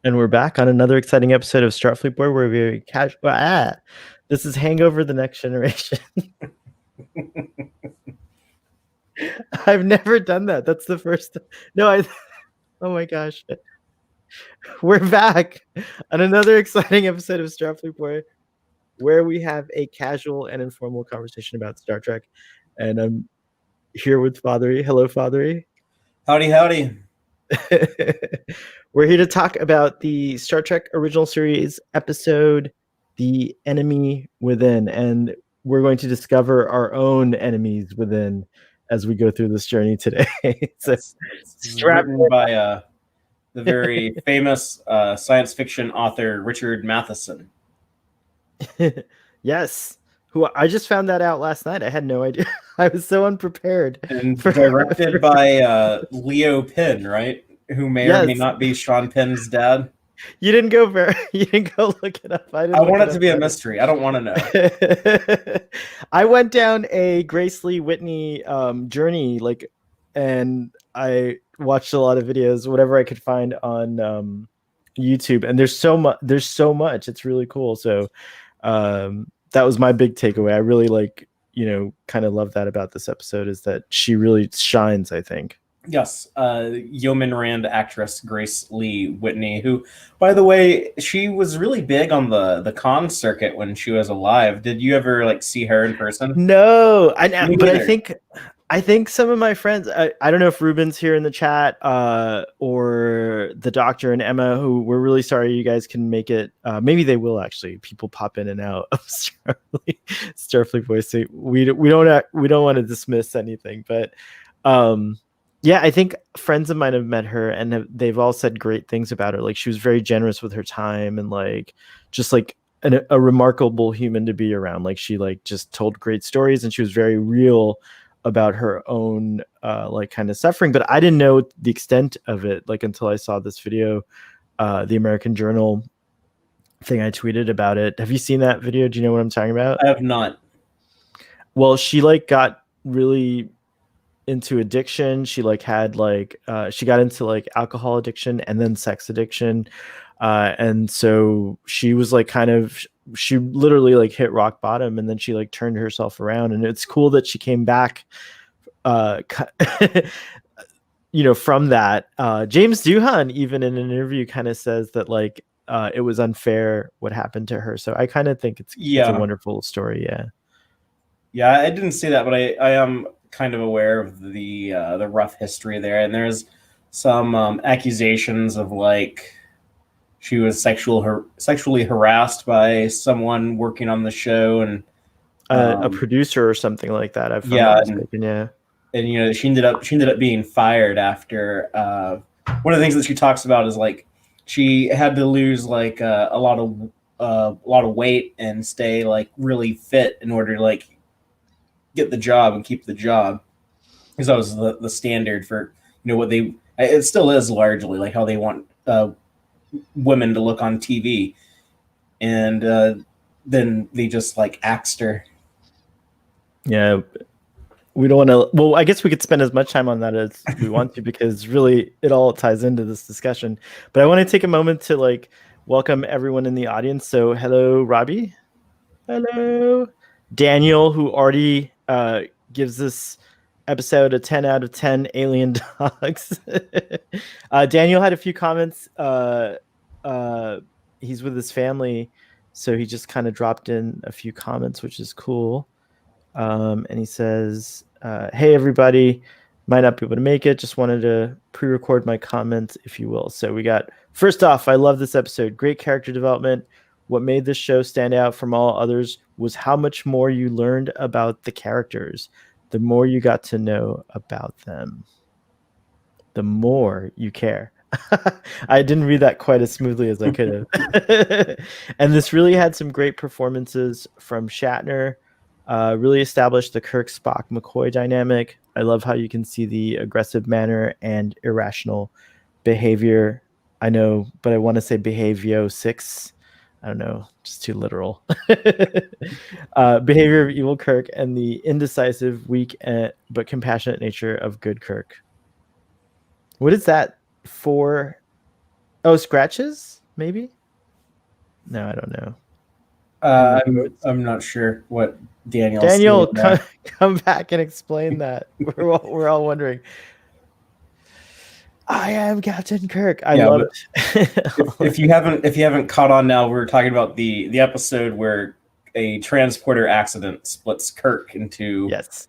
And we're back on another exciting episode of Starfleet Board where we casual. This is Hangover: The Next Generation. I've never done that. That's the first. No, oh my gosh. We're back on another exciting episode of Starfleet Board where we have a casual and informal conversation about Star Trek. And I'm here with Fathery. Hello, Fathery. Howdy, howdy. We're here to talk about the Star Trek original series episode, The Enemy Within, and we're going to discover our own enemies within as we go through this journey today. So, It's written by the very famous science fiction author Richard Matheson. Yes, who I just found that out last night. I had no idea. I was so unprepared. And directed by Leo Penn, right? Who may or may not be Sean Penn's dad. You didn't go look it up. I want it to be a mystery. I don't want to know. I went down a Grace Lee Whitney journey, and I watched a lot of videos, whatever I could find on YouTube. And there's so much. It's really cool. So that was my big takeaway. I really kind of love that about this episode, is that she really shines, I think. Yes, Yeoman Rand actress Grace Lee Whitney, who, by the way, she was really big on the con circuit when she was alive. Did you ever see her in person? No, but I think some of my friends. I don't know if Ruben's here in the chat, or the Doctor and Emma, who we're really sorry you guys can make it. Maybe they will actually. People pop in and out of Starfleet Voice. So we don't want to dismiss anything, but. Yeah, I think friends of mine have met her and they've all said great things about her. She was very generous with her time and just a remarkable human to be around. She just told great stories and she was very real about her own kind of suffering. But I didn't know the extent of it until I saw this video, the American Journal thing I tweeted about it. Have you seen that video? Do you know what I'm talking about? I have not. Well, she got really into addiction. She she got into alcohol addiction and then sex addiction, and so she was she literally hit rock bottom, and then she turned herself around. And it's cool that she came back from that. James Doohan, even in an interview, kind of says that it was unfair what happened to her. So I kind of think it's a wonderful story. Yeah, I didn't see that, but I am kind of aware of the rough history there, and there's some accusations of she was sexually harassed by someone working on the show, and a producer or something like that. And she ended up being fired after. One of the things that she talks about is she had to lose a lot of weight and stay really fit in order to get the job and keep the job, because that was the standard for what it still is largely how they want women to look on TV, and then they just axed her. Yeah, we don't want to. Well, I guess we could spend as much time on that as we want to, because really it all ties into this discussion. But I want to take a moment to welcome everyone in the audience. So hello, Robbie. Hello, Daniel, who already gives this episode a 10 out of 10 alien dogs. Daniel had a few comments. He's with his family, so he just kind of dropped in a few comments, which is cool. And he says, hey everybody, might not be able to make it, just wanted to pre-record my comments, if you will. So we got, first off, I love this episode, great character development. What made this show stand out from all others was how much more you learned about the characters. The more you got to know about them, the more you care. I didn't read that quite as smoothly as I could have. And this really had some great performances from Shatner. Really established the Kirk, Spock, McCoy dynamic. I love how you can see the aggressive manner and irrational behavior. I know, but I want to say behavior 6. I don't know, just too literal. Behavior of evil Kirk and the indecisive, weak, but compassionate nature of good Kirk. What is that for? Oh, scratches? Maybe? No, I don't know. I'm not sure what Daniel's Daniel, saying there. come back and explain that. We're all wondering. I am Captain Kirk. I Yeah, but loved. if you haven't caught on now, we're talking about the episode where a transporter accident splits Kirk into Yes.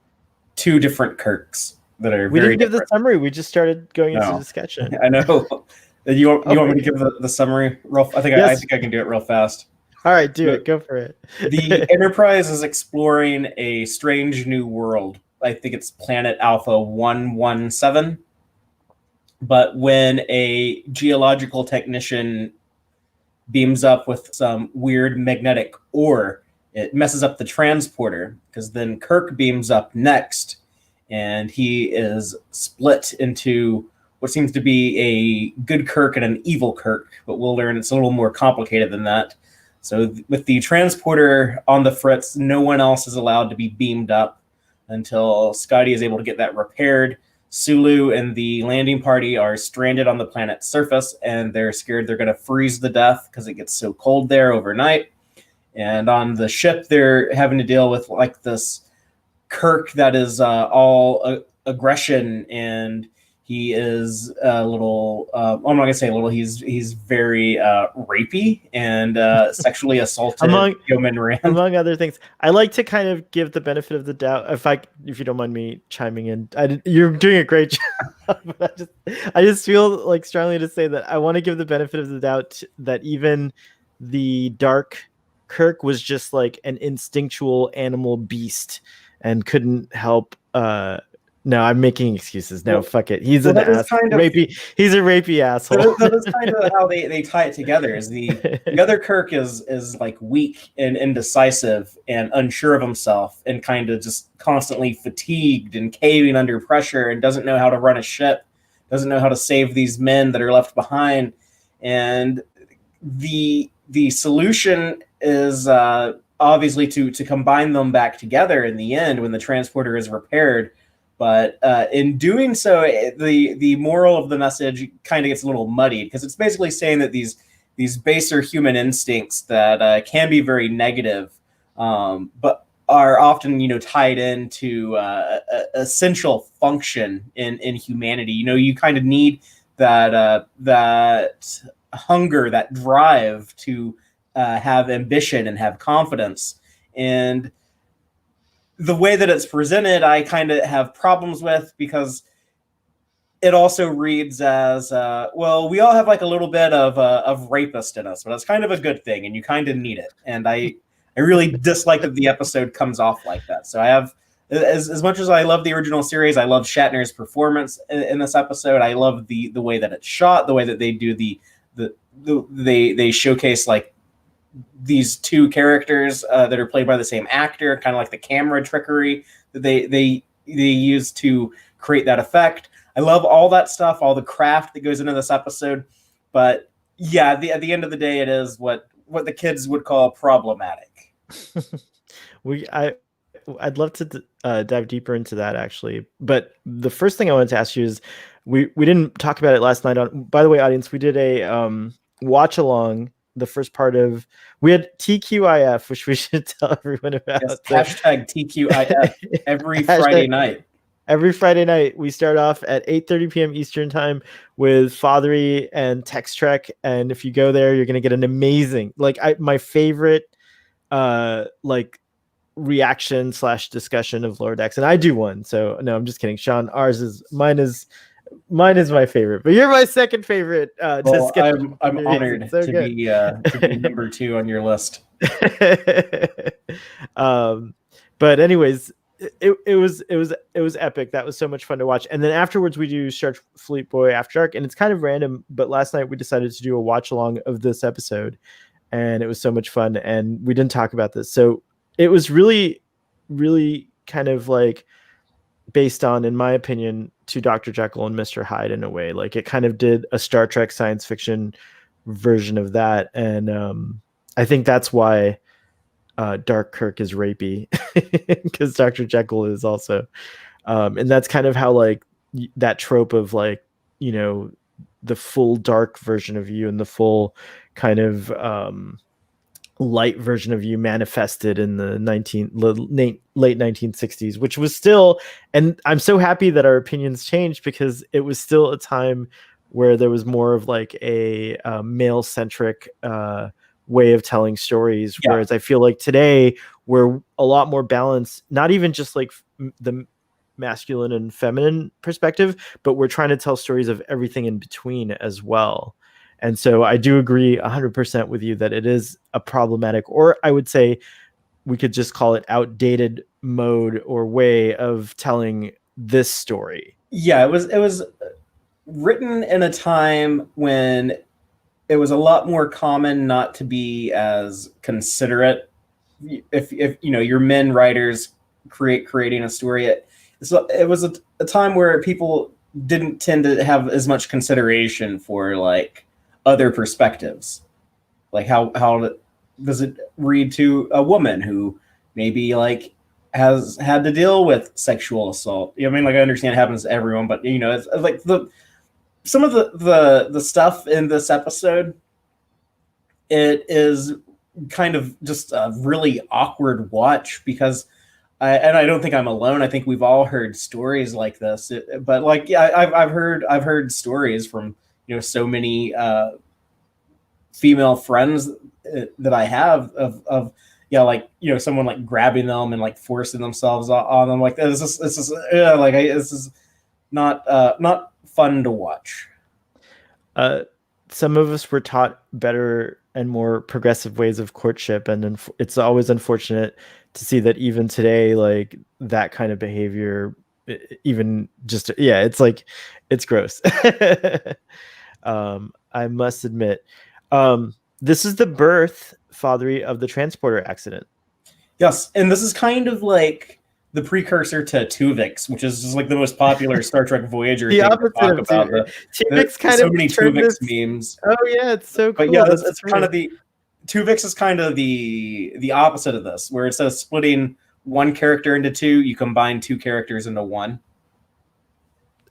two different Kirks that are We very didn't give the different. summary. We just started going into No, discussion. I know. You want me to Okay. give the summary real? I Yes. think I can do it real fast. All right, do The, it. Go for it. the Enterprise is exploring a strange new world. I think it's Planet Alpha 117. But when a geological technician beams up with some weird magnetic ore, it messes up the transporter, because then Kirk beams up next, and he is split into what seems to be a good Kirk and an evil Kirk, but we'll learn it's a little more complicated than that. So with the transporter on the fritz, no one else is allowed to be beamed up until Scotty is able to get that repaired. Sulu and the landing party are stranded on the planet's surface, and they're scared they're going to freeze to death because it gets so cold there overnight. And on the ship, they're having to deal with like this Kirk that is all aggression, and he is a little. I'm not gonna say a little. He's very rapey and sexually assaulted Yeoman Rand. Among other things, I like to kind of give the benefit of the doubt. If you don't mind me chiming in, you're doing a great job. But I just feel like strongly to say that I want to give the benefit of the doubt that even the dark Kirk was just like an instinctual animal beast and couldn't help. No, I'm making excuses. No, fuck it. He's an ass. Rapey. He's a rapey asshole. That is kind of how they tie it together. Is the other Kirk is like weak and indecisive and unsure of himself and kind of just constantly fatigued and caving under pressure and doesn't know how to run a ship, doesn't know how to save these men that are left behind. And the solution is obviously to combine them back together in the end when the transporter is repaired. But in doing so, the moral of the message kind of gets a little muddied, because it's basically saying that these baser human instincts that can be very negative, but are often tied into essential function in humanity. You kind of need that that hunger, that drive to have ambition and have confidence. And the way that it's presented, I kind of have problems with, because it also reads as, well, we all have like a little bit of rapist in us, but it's kind of a good thing, and you kind of need it. And I really dislike that the episode comes off like that. So I have, as much as I love the original series, I love Shatner's performance in this episode. I love the way that it's shot, the way that they do they showcase like these two characters that are played by the same actor, kind of like the camera trickery that they use to create that effect. I love all that stuff, all the craft that goes into this episode. But yeah, at the end of the day, it is what the kids would call problematic. I'd love to dive deeper into that, actually. But the first thing I wanted to ask you is, we didn't talk about it last night. By the way, audience, we did a watch along. The first part of, we had TQIF, which we should tell everyone about. Yes, hashtag TQIF every Friday night. Every Friday night, we start off at 8:30 p.m. Eastern time with Fathery and Text Trek. And if you go there, you're going to get an amazing, my favorite, reaction / discussion of Lower Decks. And I do one. So no, I'm just kidding. Sean, mine is my favorite, but you're my second favorite. Well, I'm honored to be number 2 on your list. But anyways, it was epic. That was so much fun to watch. And then afterwards, we do Starfleet Boy After Dark, and it's kind of random, but last night we decided to do a watch along of this episode, and it was so much fun. And we didn't talk about this, so it was really, really kind of like based on, in my opinion, to Dr. Jekyll and Mr. Hyde in a way. Like, it kind of did a Star Trek science fiction version of that. And I think that's why Dark Kirk is rapey, because Dr. Jekyll is also. And that's kind of how, like, that trope of, like, the full dark version of you and the full kind of light version of you manifested in the late 1960s, which was still, and I'm so happy that our opinions changed, because it was still a time where there was more of like a male centric way of telling stories. Yeah. Whereas I feel like today we're a lot more balanced, not even just like the masculine and feminine perspective, but we're trying to tell stories of everything in between as well. And so I do agree 100% with you that it is a problematic, or I would say we could just call it outdated mode or way of telling this story. Yeah, it was written in a time when it was a lot more common not to be as considerate. If you know, your men writers creating a story, it was a time where people didn't tend to have as much consideration for like other perspectives, like how does it read to a woman who maybe like has had to deal with sexual assault. You know what I mean? Like, I understand it happens to everyone, but you know, it's like some of the stuff in this episode, it is kind of just a really awkward watch, because I don't think I'm alone. I think we've all heard stories like this, but like, yeah, I've heard stories from, you know, so many female friends that I have of yeah, like, you know, someone like grabbing them and like forcing themselves on them. Like, this is this is not fun to watch. Some of us were taught better and more progressive ways of courtship, and it's always unfortunate to see that even today, like that kind of behavior, even just, yeah, it's like, it's gross. I must admit, this is the birth, Fathery, of the transporter accident. Yes, and this is kind of like the precursor to Tuvix, which is just like the most popular Star Trek Voyager the thing to opposite talk of about. Tuvix kind so of many Tuvix memes. Oh yeah, it's so cool. But yeah, it's kind of the Tuvix is kind of the opposite of this, where instead of splitting one character into two, you combine two characters into one.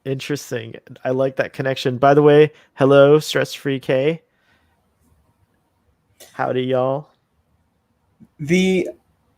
Interesting. I like that connection. By the way, hello, Stress Free K. Howdy, y'all. The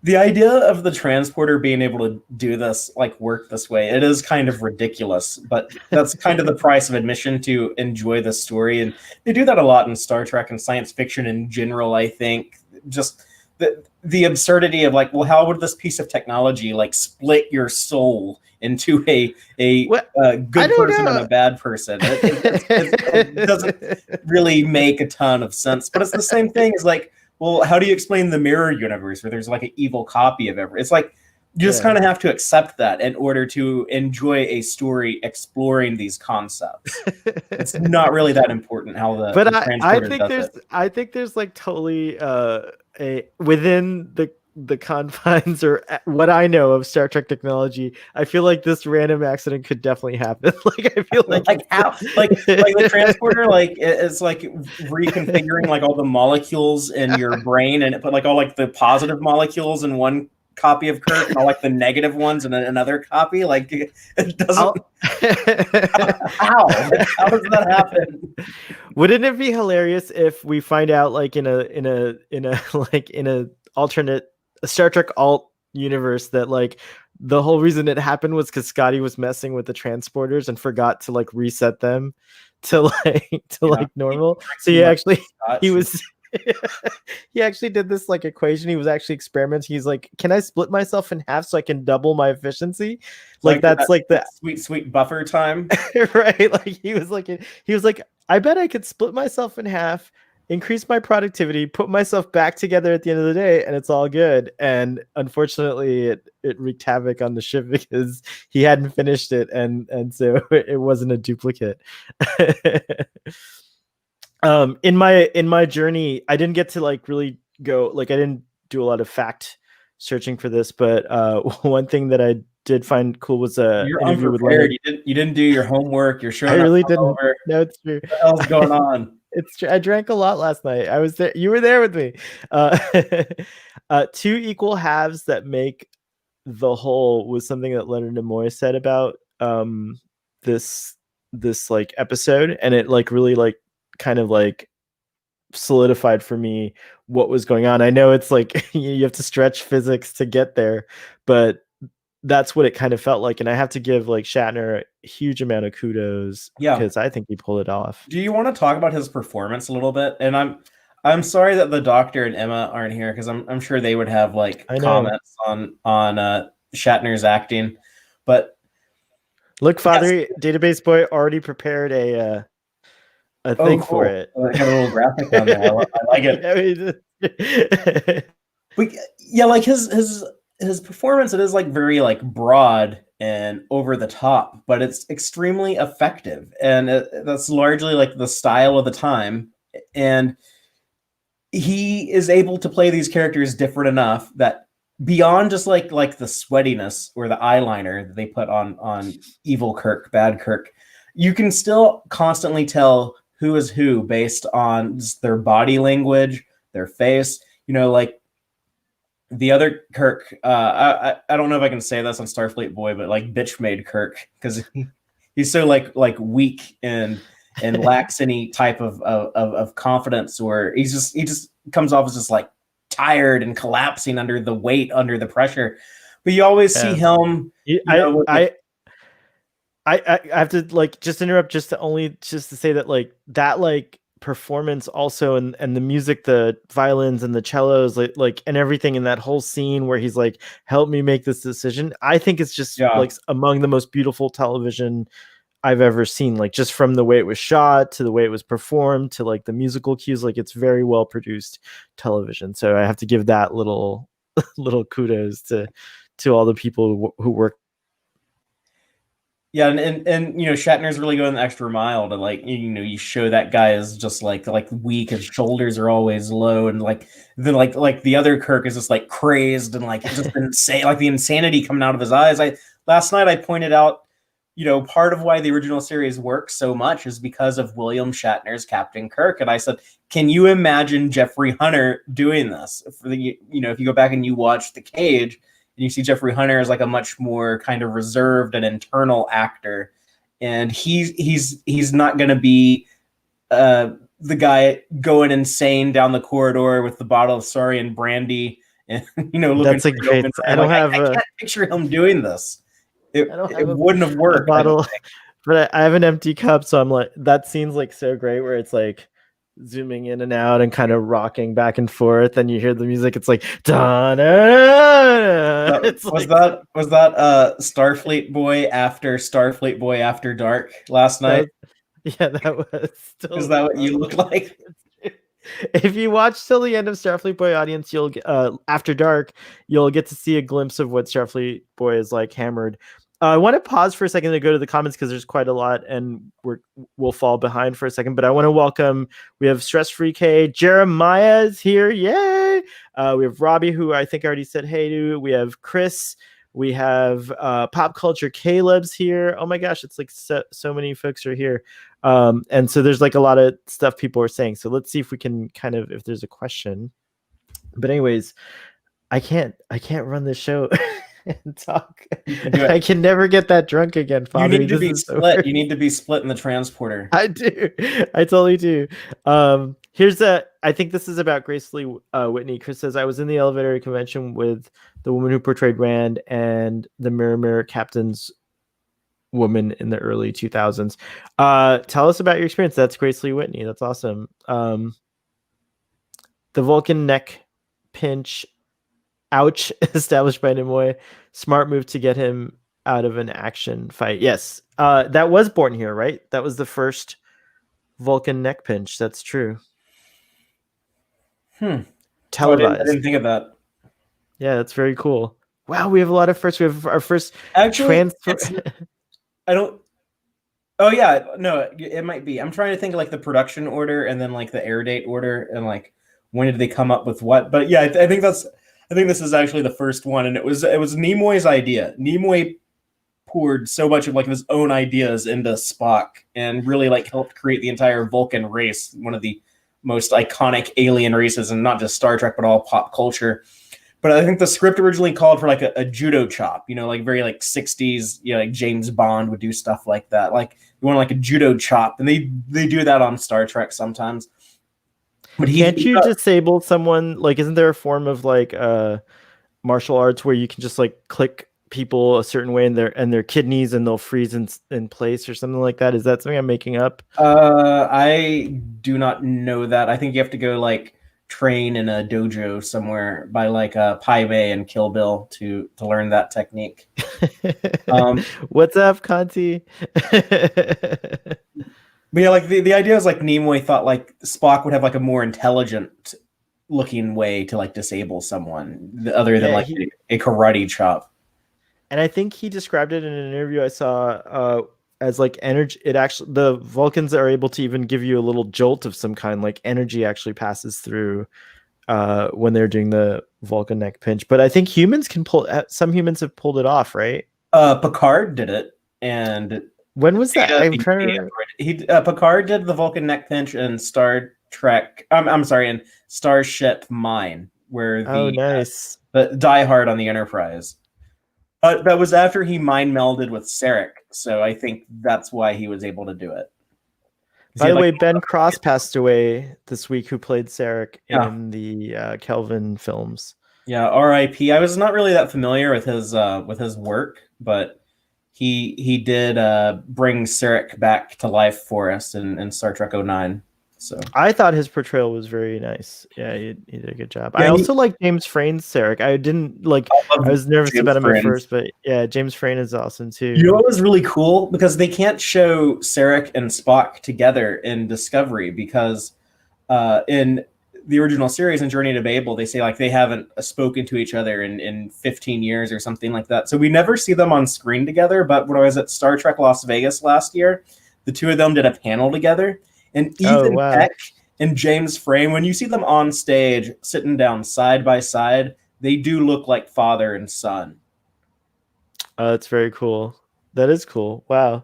idea of the transporter being able to do this, like work this way, it is kind of ridiculous, but that's kind of the price of admission to enjoy the story. And they do that a lot in Star Trek and science fiction in general, I think. Just the absurdity of like, well, how would this piece of technology like split your soul into a good person and a bad person? It doesn't really make a ton of sense, but it's the same thing as like, well, how do you explain the mirror universe where there's like an evil copy of every? It's like, you just kind of have to accept that in order to enjoy a story exploring these concepts. It's not really that important how the transporter does it. I think there's like totally a within the confines or what I know of Star Trek technology, I feel like this random accident could definitely happen. Like, I feel like how like the transporter, like it's like reconfiguring like all the molecules in your brain, and it put like all like the positive molecules in one copy of Kirk and all like the negative ones in another copy. Like, it doesn't. How does that happen? Wouldn't it be hilarious if we find out like in a like in a alternate Star Trek alt universe that like the whole reason it happened was because Scotty was messing with the transporters and forgot to like reset them to like normal. So he actually he actually did this like equation. He was actually experimenting. He's like, can I split myself in half so I can double my efficiency? Like that's like the sweet buffer time. Right. Like he was like, I bet I could split myself in half, increase my productivity, put myself back together at the end of the day, and it's all good. And unfortunately it wreaked havoc on the ship because he hadn't finished it, and so it wasn't a duplicate. In my journey, I didn't get to like really go, like I didn't do a lot of fact searching for this, but one thing that I did find cool was you're interview unprepared. With you didn't do your homework. You're showing. I really didn't. Over. No, it's true. What the hell's going on? It's true. I drank a lot last night. I was there. You were there with me. Two equal halves that make the whole was something that Leonard Nimoy said about this this like episode, and it like really like kind of like solidified for me what was going on. I know it's like you have to stretch physics to get there, but that's what it kind of felt like. And I have to give like Shatner a huge amount of kudos because I think he pulled it off. Do you want to talk about his performance a little bit? And I'm sorry that the Doctor and Emma aren't here because I'm sure they would have like comments on Shatner's acting. But look, Father Database Boy already prepared a thing for it. I got a little graphic on there. I like it. But yeah, like his performance, it is like very like broad and over the top, but it's extremely effective, and that's largely like the style of the time. And he is able to play these characters different enough that beyond just like the sweatiness or the eyeliner that they put on evil Kirk, bad Kirk, you can still constantly tell who is who based on just their body language, their face. You know, like the other Kirk, I don't know if I can say this on Starfleet Boy, but like bitch made Kirk, because he's so like weak and lacks any type of confidence, or he just comes off as just like tired and collapsing under the weight, under the pressure. But you always see him. I have to like just interrupt just to say that like performance also, and the music, the violins and the cellos, like and everything in that whole scene where he's like, help me make this decision. I think it's just like among the most beautiful television I've ever seen, like just from the way it was shot to the way it was performed to like the musical cues. Like it's very well produced television. So I have to give that little kudos to all the people who work. Yeah, and you know, Shatner's really going the extra mile to like, you know, you show that guy is just like weak, his shoulders are always low, and like then like the other Kirk is just like crazed and like just insane, like the insanity coming out of his eyes. Last night I pointed out, you know, part of why the original series works so much is because of William Shatner's Captain Kirk, and I said, can you imagine Jeffrey Hunter doing this? You know, if you go back and you watch The Cage, and you see Jeffrey Hunter as like a much more kind of reserved and internal actor, and he's not going to be the guy going insane down the corridor with the bottle of Saurian brandy and, you know, looking. That's a great. I can't picture him doing this. It wouldn't have worked. Bottle, but I have an empty cup, so I'm like, that scene's like so great where it's like zooming in and out and kind of rocking back and forth, and you hear the music. It's like da-na-na. Was that Starfleet Boy After Dark last night? That was. Is that what you look like? If you watch till the end of Starfleet Boy, audience, you'll After Dark, you'll get to see a glimpse of what Starfleet Boy is like hammered. I want to pause for a second to go to the comments because there's quite a lot, and we'll fall behind for a second. But I want to welcome. We have Stress Free K. Jeremiah is here, yay! We have Robbie, who I think I already said hey to. We have Chris. We have Pop Culture Caleb's here. Oh my gosh, it's like so many folks are here, and so there's like a lot of stuff people are saying. So let's see if we can kind of, if there's a question. But anyways, I can't run this show and talk. I can never get that drunk again, Father. You need to be split. You need to be split in the transporter. I do. I totally do. Here's I think this is about Grace Lee Whitney. Chris says, I was in the elevator convention with the woman who portrayed Rand and the Mirror Captain's woman in the early 2000s. Tell us about your experience. That's Grace Lee Whitney. That's awesome. The Vulcan neck pinch, ouch, established by Nimoy. Smart move to get him out of an action fight. Yes, that was Born Here, right? That was the first Vulcan neck pinch. That's true. Televised. I didn't think of that. Yeah, that's very cool. Wow, we have a lot of firsts. We have our first transfer. I don't. Oh yeah, no, it might be. I'm trying to think of like the production order and then like the air date order and like when did they come up with what. But yeah, I think this is actually the first one, and it was Nimoy's idea. Nimoy poured so much of like his own ideas into Spock and really like helped create the entire Vulcan race, one of the most iconic alien races, and not just Star Trek but all pop culture. but I think the script originally called for like a judo chop, like very like 60s, like James Bond would do stuff like that. Like you want like a judo chop, and they do that on Star Trek sometimes. But can't you disable someone? Like, isn't there a form of like martial arts where you can just like click people a certain way in their kidneys and they'll freeze in place or something like that? Is that something I'm making up? I do not know that. I think you have to go like train in a dojo somewhere by like Pai Mei and Kill Bill to learn that technique. What's up, Conti? But yeah, like the idea is like Nimoy thought like Spock would have like a more intelligent looking way to like disable someone other than like a karate chop. And I think he described it in an interview I saw as like energy. It actually, the Vulcans are able to even give you a little jolt of some kind, like energy actually passes through when they're doing the Vulcan neck pinch. But I think humans can some humans have pulled it off, right? Picard did it, and when was that? I'm trying to remember. Picard did the Vulcan neck pinch in Star Trek. I'm sorry, in Starship Mine, where nice. The Die Hard on the Enterprise. That was after he mind melded with Sarek, so I think that's why he was able to do it. By the way, Ben Cross passed away this week, who played Sarek in the Kelvin films. Yeah, R.I.P. I was not really that familiar with his work, but he did bring Sarek back to life for us in Star Trek 09. So I thought his portrayal was very nice. Yeah, he did a good job. Yeah, I also like James Frain's Sarek. I didn't like. I was nervous James about him at first, but yeah, James Frain is awesome too. You know what was really cool, because they can't show Sarek and Spock together in Discovery, because in the original series in Journey to Babel, they say like they haven't spoken to each other in 15 years or something like that. So we never see them on screen together. But when I was at Star Trek Las Vegas last year, the two of them did a panel together. And Ethan Peck and James Frain, when you see them on stage sitting down side by side, they do look like father and son. That's very cool. That is cool. Wow.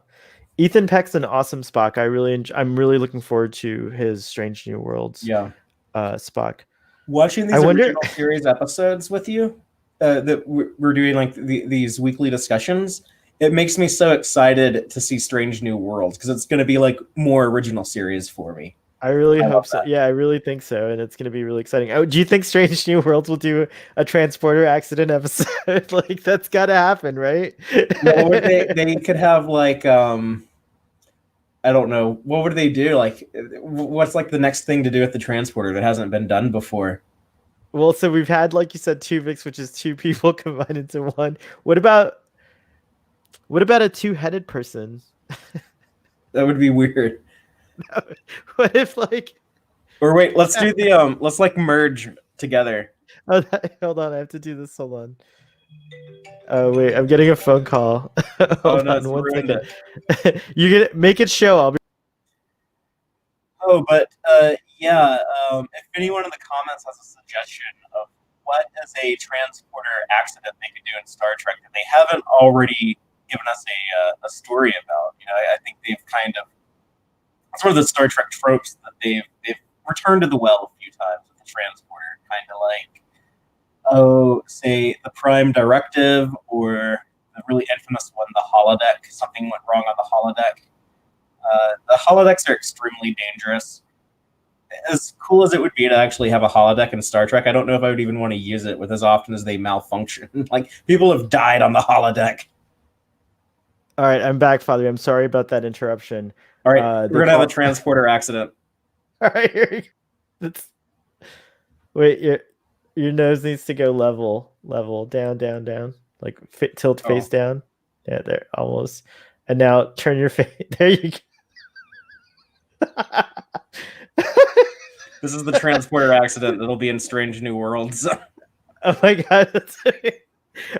Ethan Peck's an awesome Spock. I'm really looking forward to his Strange New Worlds. Yeah. Spock. Watching these original series episodes with you, that we're doing like these weekly discussions, it makes me so excited to see Strange New Worlds, because it's going to be like more original series for me. I really hope so. Yeah, I really think so, and it's going to be really exciting. Do you think Strange New Worlds will do a transporter accident episode? Like, that's got to happen, right? Well, they could have like I don't know, what would they do? Like, what's like the next thing to do with the transporter that hasn't been done before? Well, so we've had, like you said, Tuvix, which is two people combined into one. What about a two-headed person? That would be weird. What if like? Or wait, let's do the let's like merge together. Oh, hold on, I have to do this. Hold on. Oh wait, I'm getting a phone call. Hold on 1 second. You get make it show. I'll be. Oh, but yeah. If anyone in the comments has a suggestion of what is a transporter accident they could do in Star Trek that they haven't already given us a story about, I think they've kind of, it's one of the Star Trek tropes that they've returned to the well a few times with the transporter, kind of like, say the Prime Directive, or the really infamous one, the holodeck. Something went wrong on the holodeck. The holodecks are extremely dangerous. As cool as it would be to actually have a holodeck in Star Trek, I don't know if I would even want to use it with as often as they malfunction. Like, people have died on the holodeck. All right, I'm back, Father. I'm sorry about that interruption. All right, we're gonna have a transporter accident. All right, here wait, your nose needs to go level, down, like tilt face down. Yeah, there, almost. And now turn your face. There you go. This is the transporter accident that'll be in Strange New Worlds. Oh my god.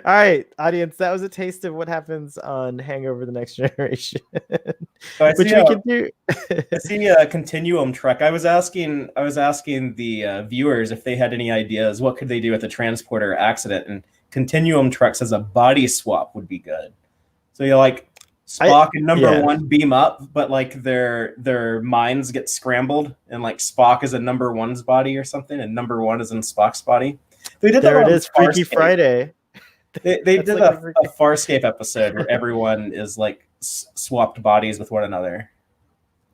All right, audience, that was a taste of what happens on Hangover: The Next Generation. Which we can do. I see a Continuum Trek. I was asking the viewers if they had any ideas what could they do with a transporter accident, and Continuum Trek says a body swap would be good. So you're like Spock and number one beam up, but like their minds get scrambled, and like Spock is in number one's body or something, and number one is in Spock's body. They did there that it on is, Freaky Farscape. Friday. They That's did like a Farscape episode where everyone is like swapped bodies with one another.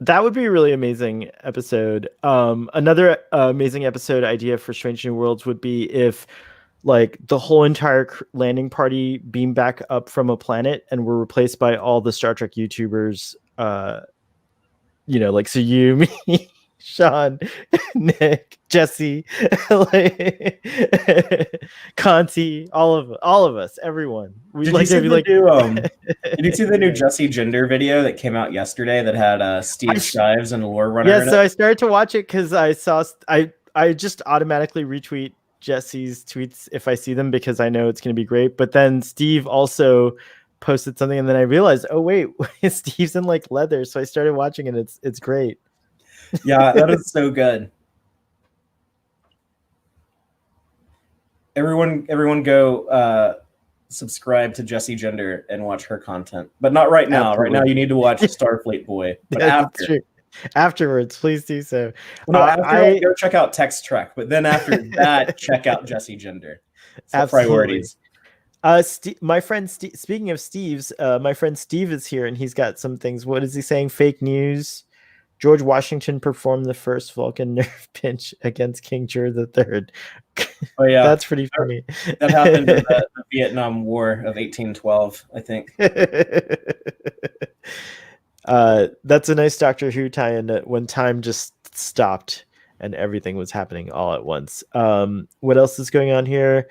That would be a really amazing episode. Another amazing episode idea for Strange New Worlds would be if like the whole entire landing party beamed back up from a planet and were replaced by all the Star Trek YouTubers. Like so you, me, Sean, Nick, Jesse, like Conti, all of us, everyone. Did you see the new Jesse Gender video that came out yesterday that had Steve Shives and Lore Runner? Yeah, so I started to watch it because I just automatically retweet Jesse's tweets if I see them because I know it's going to be great. But then Steve also posted something, and then I realized, oh wait, Steve's in like leather. So I started watching it. It's great. Yeah, that is so good. Everyone go subscribe to Jessie Gender and watch her content, but not right now. Absolutely. Right now, you need to watch Starfleet Boy. But afterwards, please do so. Go check out Text Trek, but then after that, check out Jessie Gender. It's the priorities. My friend Steve, speaking of Steve's, my friend Steve is here and he's got some things. What is he saying? Fake news. George Washington performed the first Vulcan nerve pinch against King George III. Oh yeah, that's pretty funny. That happened in the Vietnam War of 1812, I think. That's a nice Doctor Who tie-in when time just stopped and everything was happening all at once. What else is going on here?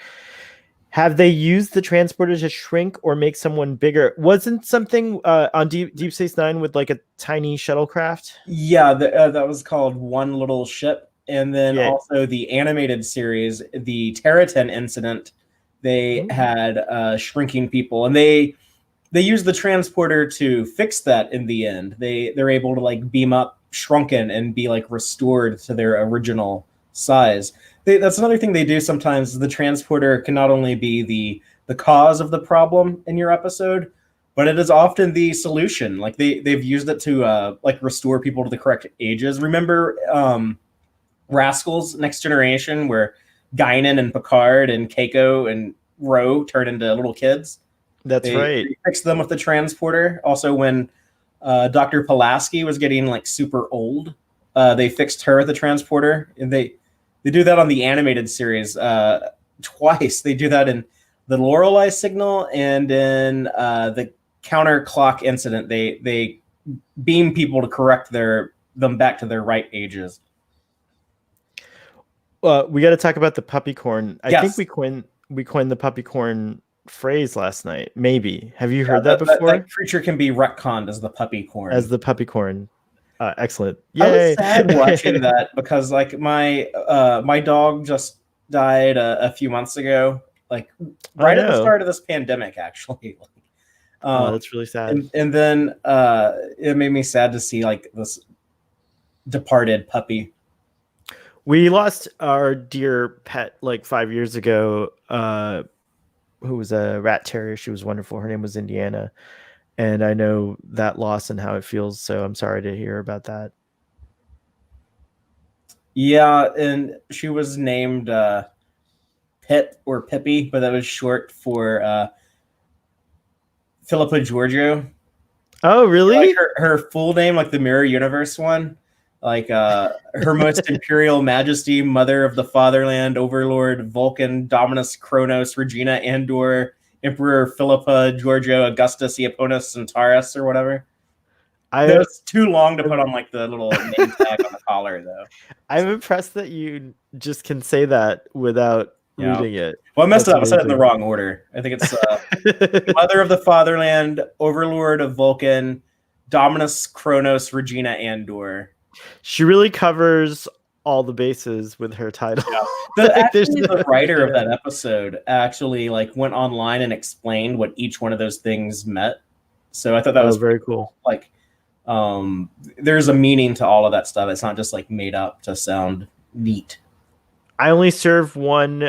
Have they used the transporter to shrink or make someone bigger? Wasn't something on Deep Space Nine with like a tiny shuttlecraft? Yeah, that was called One Little Ship. And then also the animated series, the Terratin incident, they had shrinking people. And they used the transporter to fix that in the end. They're able to like beam up shrunken and be like restored to their original size. That's another thing they do sometimes. The transporter can not only be the cause of the problem in your episode, but it is often the solution. Like they've used it to like restore people to the correct ages. Remember Rascals Next Generation, where Guinan and Picard and Keiko and Ro turned into little kids? That's right. They fixed them with the transporter. Also, when Dr. Pulaski was getting like super old, they fixed her with the transporter. And they do that on the animated series twice. They do that in the Lorelei Signal and in the Counter Clock Incident. They beam people to correct them back to their right ages. We got to talk about the puppy corn. I think we coined the puppy corn phrase last night. Maybe. Have you heard that before? That creature can be retconned as the puppy corn. Excellent. Yay. I was sad watching that because like my dog just died a few months ago, like right at the start of this pandemic, actually. That's really sad. And then it made me sad to see like this departed puppy. We lost our dear pet like 5 years ago, who was a rat terrier. She was wonderful. Her name was Indiana. And I know that loss and how it feels. So I'm sorry to hear about that. Yeah, and she was named Pip or Pippi, but that was short for Philippa Giorgio. Oh, really? Like her full name, like the Mirror Universe one. Like Her Most Imperial Majesty, Mother of the Fatherland, Overlord Vulcan, Dominus Kronos, Regina Andor, Emperor Philippa Giorgio Augustus Iaponus Centaurus or whatever. It's too long to put on like the little name tag on the collar, though. I'm impressed that you just can say that without reading it. Well, I messed it up. I said it in the wrong order. I think it's Mother of the Fatherland, Overlord of Vulcan, Dominus Kronos, Regina Andor. She really covers all the bases with her title. Yeah. The writer of that episode actually like went online and explained what each one of those things meant. So I thought that was very cool. Like, there's a meaning to all of that stuff. It's not just like made up to sound neat. I only serve one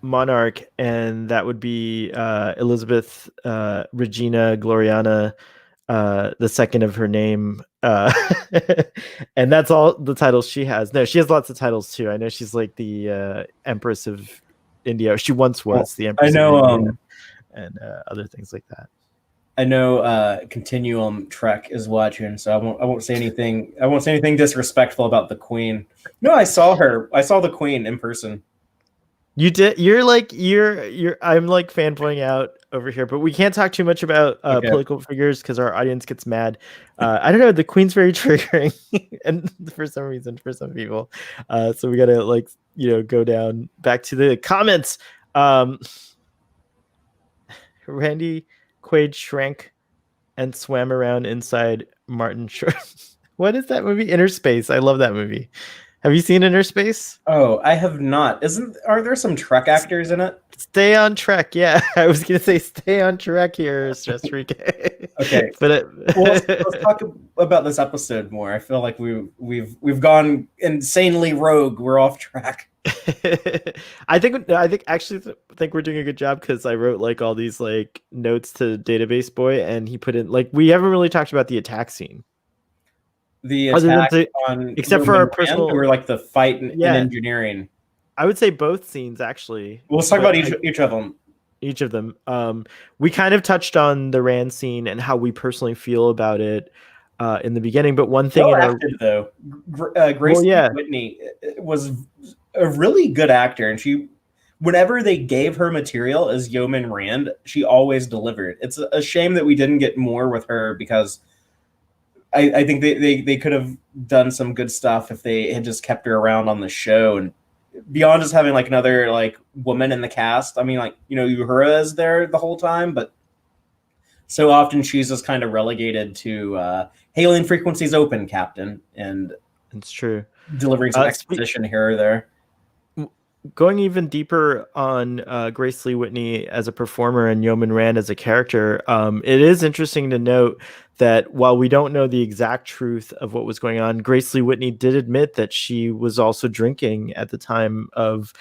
monarch, and that would be Elizabeth Regina Gloriana the second of her name, and that's all the titles she has. No, she has lots of titles too. I know she's like the Empress of India. She once was the Empress I know, of India, and other things like that. I know Continuum Trek is watching, so I won't say anything. I won't say anything disrespectful about the Queen. No, I saw her. I saw the Queen in person. You did. You're like you're. I'm like fanboying out over here, but we can't talk too much about Okay. political figures because our audience gets mad. I don't know. The Queen's very triggering, and for some reason, for some people, so we gotta like go down back to the comments. Randy Quaid shrank and swam around inside Martin Short. What is that movie? Inner Space. I love that movie. Have you seen Inner Space? Oh, I have not. Are there some Trek actors in it? Stay on track. Yeah, I was gonna say stay on track here, Stress Freak. Okay, but let's talk about this episode more. I feel like we've gone insanely rogue. We're off track. I think we're doing a good job because I wrote like all these like notes to Database Boy, and he put in like we haven't really talked about the attack scene. The attack on except for our personal, or like the fight in engineering. I would say both scenes actually. Well, let's talk about each of them. Each of them. We kind of touched on the Rand scene and how we personally feel about it in the beginning. But one thing, though, Grace Whitney was a really good actor, and whenever they gave her material as Yeoman Rand, she always delivered. It's a shame that we didn't get more with her because I think they could have done some good stuff if they had just kept her around on the show, and beyond just having like another like woman in the cast. I mean, like Uhura is there the whole time, but so often she's just kind of relegated to hailing frequencies open, Captain, and it's true delivering some exposition here or there. Going even deeper on Grace Lee Whitney as a performer and Yeoman Rand as a character, it is interesting to note that while we don't know the exact truth of what was going on, Grace Lee Whitney did admit that she was also drinking at the time of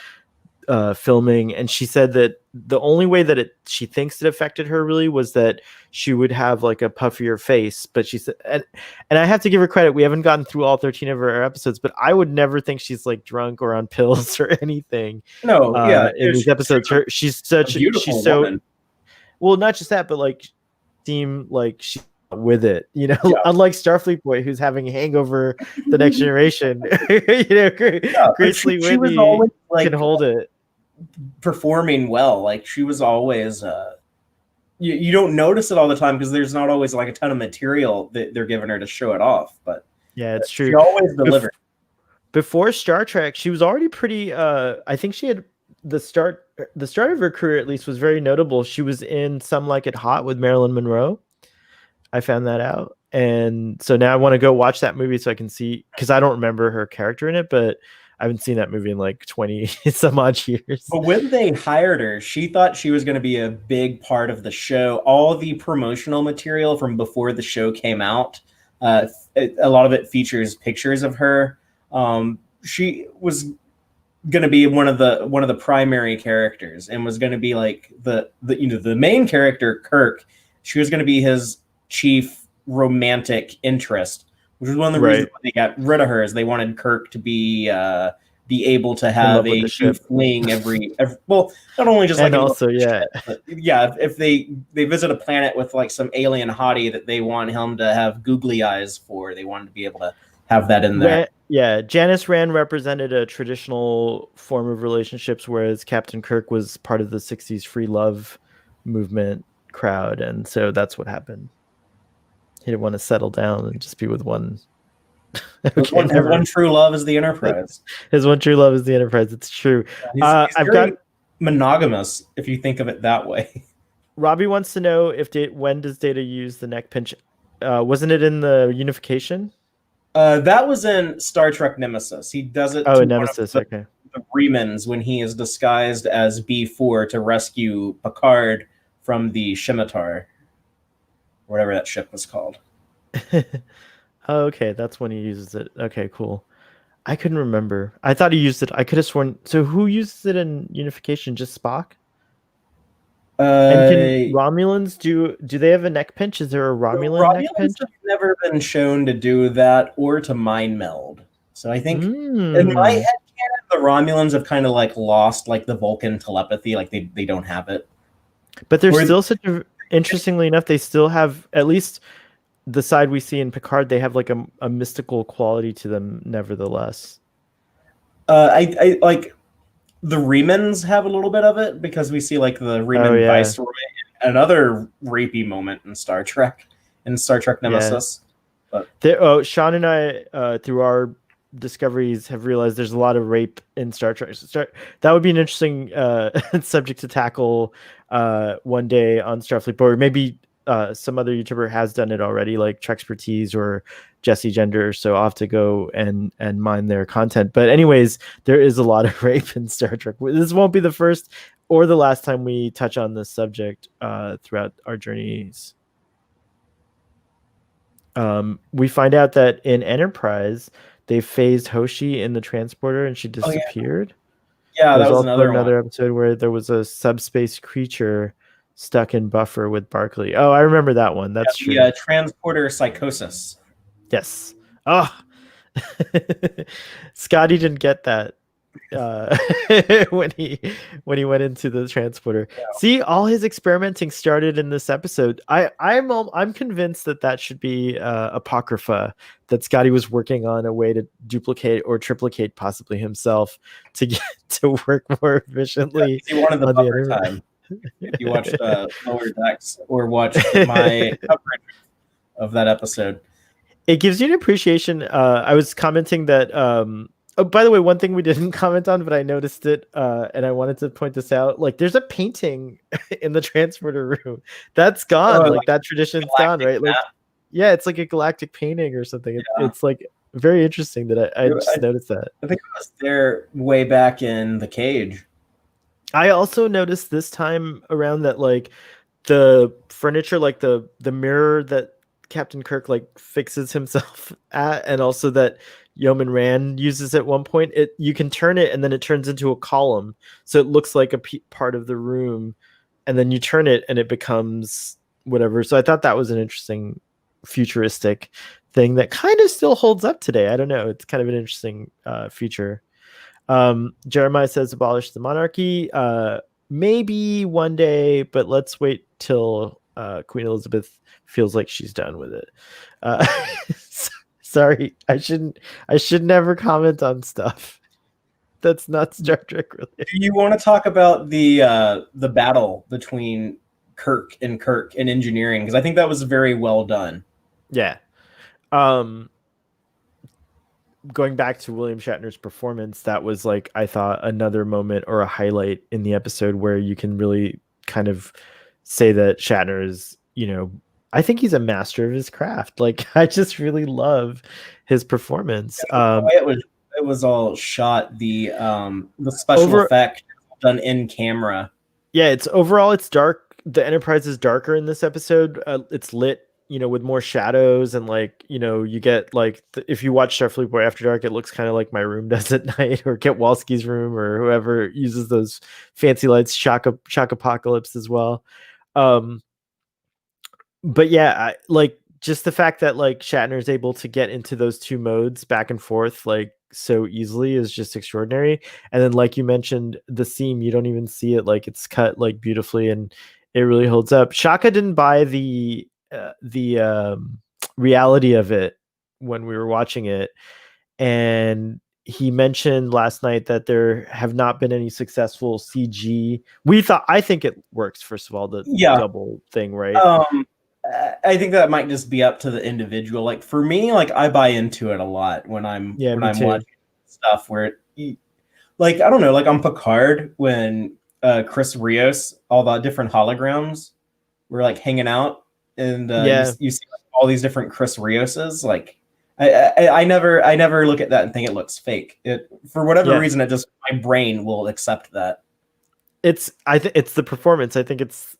filming, and she said that the only way that she thinks it affected her really was that she would have like a puffier face. But she said, and I have to give her credit, we haven't gotten through all 13 of her episodes, but I would never think she's like drunk or on pills or anything. No, in these episodes, she's so well, not just that, but like seem like she's with it, unlike Starfleet Boy, who's having a hangover the Next Generation. Grace Lee Whitney always, can hold it, performing well. Like she was always you don't notice it all the time because there's not always like a ton of material that they're giving her to show it off, but yeah, it's true. She always delivered. Before Star Trek, she was already pretty I think she had the start of her career at least was very notable. She was in Some Like It Hot with Marilyn Monroe. I found that out, and so now I want to go watch that movie so I can see, because I don't remember her character in it, but I haven't seen that movie in like 20 some odd years. But when they hired her, she thought she was going to be a big part of the show. All the promotional material from before the show came out, a lot of it features pictures of her. She was going to be one of the primary characters, and was going to be like the main character, Kirk. She was going to be his chief romantic interest, which was one of the reasons why they got rid of her, is they wanted Kirk to be able to have a fling every well, not only just and like also but if they visit a planet with like some alien hottie that they want him to have googly eyes for, they wanted to be able to have that in there. Janice Rand represented a traditional form of relationships, whereas Captain Kirk was part of the 60s free love movement crowd, and so that's what happened. He didn't want to settle down and just be with one. One true love is the Enterprise. His one true love is the Enterprise. It's true. He's I've got monogamous, if you think of it that way. Robbie wants to know when does Data use the neck pinch? Wasn't it in the Unification? That was in Star Trek Nemesis. He does it. Oh, Nemesis. Okay. The Remans, when he is disguised as B4 to rescue Picard from the Scimitar, whatever that ship was called. Oh, okay, that's when he uses it. Okay, cool. I couldn't remember. I thought he used it. I could have sworn. So who uses it in Unification? Just Spock? And can Uh, Romulans do they have a neck pinch? Is there a the Romulan neck Romulans pinch? have never been shown to do that or to mind meld. So I think in my Mm. head canon, the Romulans have kind of like lost like the Vulcan telepathy, like they don't have it. But there's Or still such a interestingly enough, they still have at least the side we see in Picard, they have like a mystical quality to them, nevertheless. I like the Remans have a little bit of it because we see like the Oh Reman yeah, Viceroy, another rapey moment in Star Trek yeah. Nemesis. But Sean and I, through our discoveries, have realized there's a lot of rape in Star Trek. That would be an interesting subject to tackle one day on Starfleet, or maybe some other YouTuber has done it already, like Trexpertise or Jesse Gender. So I'll have to go and mine their content. But anyways, there is a lot of rape in Star Trek. This won't be the first or the last time we touch on this subject throughout our journeys. We find out that in Enterprise, they phased Hoshi in the transporter and she oh yeah, disappeared. yeah, that There's was also another one. another episode where there was a subspace creature stuck in buffer with Barclay. Oh, I remember that one. That's Yeah, the true. transporter psychosis. Yes. Oh, Scotty didn't get that uh when he went into the transporter. Yeah. See, all his experimenting started in this episode. I'm convinced that that should be apocrypha, that Scotty was working on a way to duplicate or triplicate possibly himself to get to work more efficiently He wanted the on the buffer internet. time. If you watched Lower Decks or watched my coverage of that episode. It gives you an appreciation. I was commenting that oh, by the way, one thing we didn't comment on, but I noticed it, and I wanted to point this out. Like, there's a painting in the transporter room that's gone. Like, Like that tradition's gone, galactic right? Like, map. yeah, it's like a galactic painting or something. Yeah. It's like very interesting that I just noticed that. I think it was there way back in the cage. I also noticed this time around that like the furniture, like the mirror that Captain Kirk like fixes himself at, and also that Yeoman Rand uses at one point, it you can turn it and then it turns into a column, so it looks like a part of the room, and then you turn it and it becomes whatever. So I thought that was an interesting futuristic thing that kind of still holds up today. I don't know. It's kind of an interesting feature. Jeremiah says abolish the monarchy. Maybe one day, but let's wait till Queen Elizabeth feels like she's done with it. Uh, sorry, I should never comment on stuff that's not Star Trek related. Do you want to talk about the battle between Kirk and engineering? Because I think that was very well done. Yeah. Going back to William Shatner's performance, that was like I thought another moment or a highlight in the episode where you can really kind of say that Shatner is, I think he's a master of his craft. Like I just really love his performance. The way it was all shot, the special effect done in camera. Yeah, it's dark. The Enterprise is darker in this episode. It's lit, with more shadows, and like, you get like if you watch Starfleet Boy After Dark, it looks kind of like my room does at night, or Kowalski's room, or whoever uses those fancy lights. Shock Apocalypse as well. But yeah, like just the fact that like Shatner's able to get into those two modes back and forth like so easily is just extraordinary. And then like you mentioned, the seam, you don't even see it, like it's cut like beautifully, and it really holds up. Shaka didn't buy the reality of it when we were watching it, and he mentioned last night that there have not been any successful CG. I think it works, first of all, the double thing, right? I think that might just be up to the individual. Like for me, like I buy into it a lot when I'm watching stuff where like I don't know, like on Picard when Chris Rios, all the different holograms were like hanging out, and you see like, all these different Chris Rioses. Like I never look at that and think it looks fake. It for whatever reason, it just my brain will accept that. It's the performance. I think it's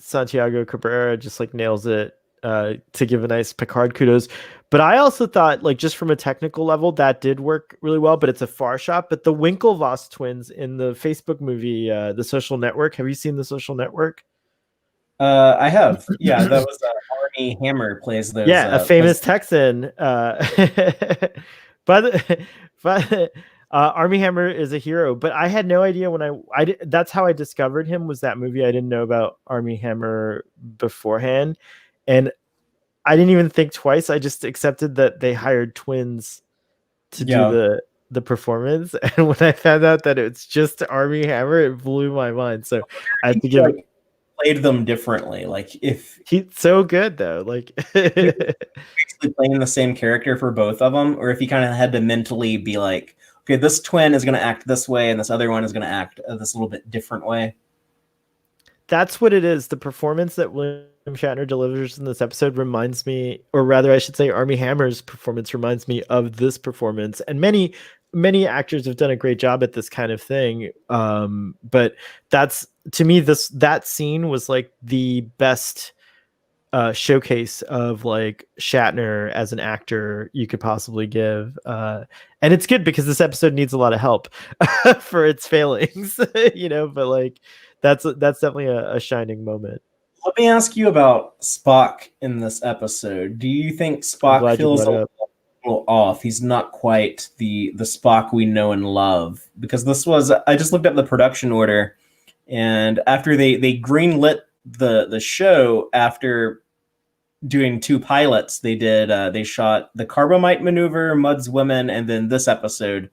Santiago Cabrera just like nails it to give a nice Picard kudos. But I also thought, like, just from a technical level, that did work really well. But it's a far shot. But the Winklevoss twins in the Facebook movie, The Social Network. Have you seen The Social Network? I have. Yeah, that was Armie Hammer plays those. Yeah, a famous Texan. But Armie Hammer is a hero. But I had no idea when that's how I discovered him, was that movie. I didn't know about Armie Hammer beforehand, and I didn't even think twice. I just accepted that they hired twins to do the performance. And when I found out that it's just Armie Hammer, it blew my mind. So I had to give it. Played them differently. Like, if he's so good though, like basically playing the same character for both of them, or if he kind of had to mentally be like, okay, this twin is going to act this way and this other one is going to act this little bit different way. That's what it is. The performance that William Shatner delivers in this episode reminds me, or rather I should say Armie Hammer's performance reminds me of this performance. And many actors have done a great job at this kind of thing. But that's, to me, that scene was like the best showcase of like Shatner as an actor you could possibly give. And it's good because this episode needs a lot of help for its failings, but like that's definitely a shining moment. Let me ask you about Spock in this episode. Do you think Spock feels a little off? He's not quite the Spock we know and love, because I just looked up the production order, and after they greenlit the show, after doing 2 pilots, they shot the Carbomite Maneuver, Mud's Women, and then this episode,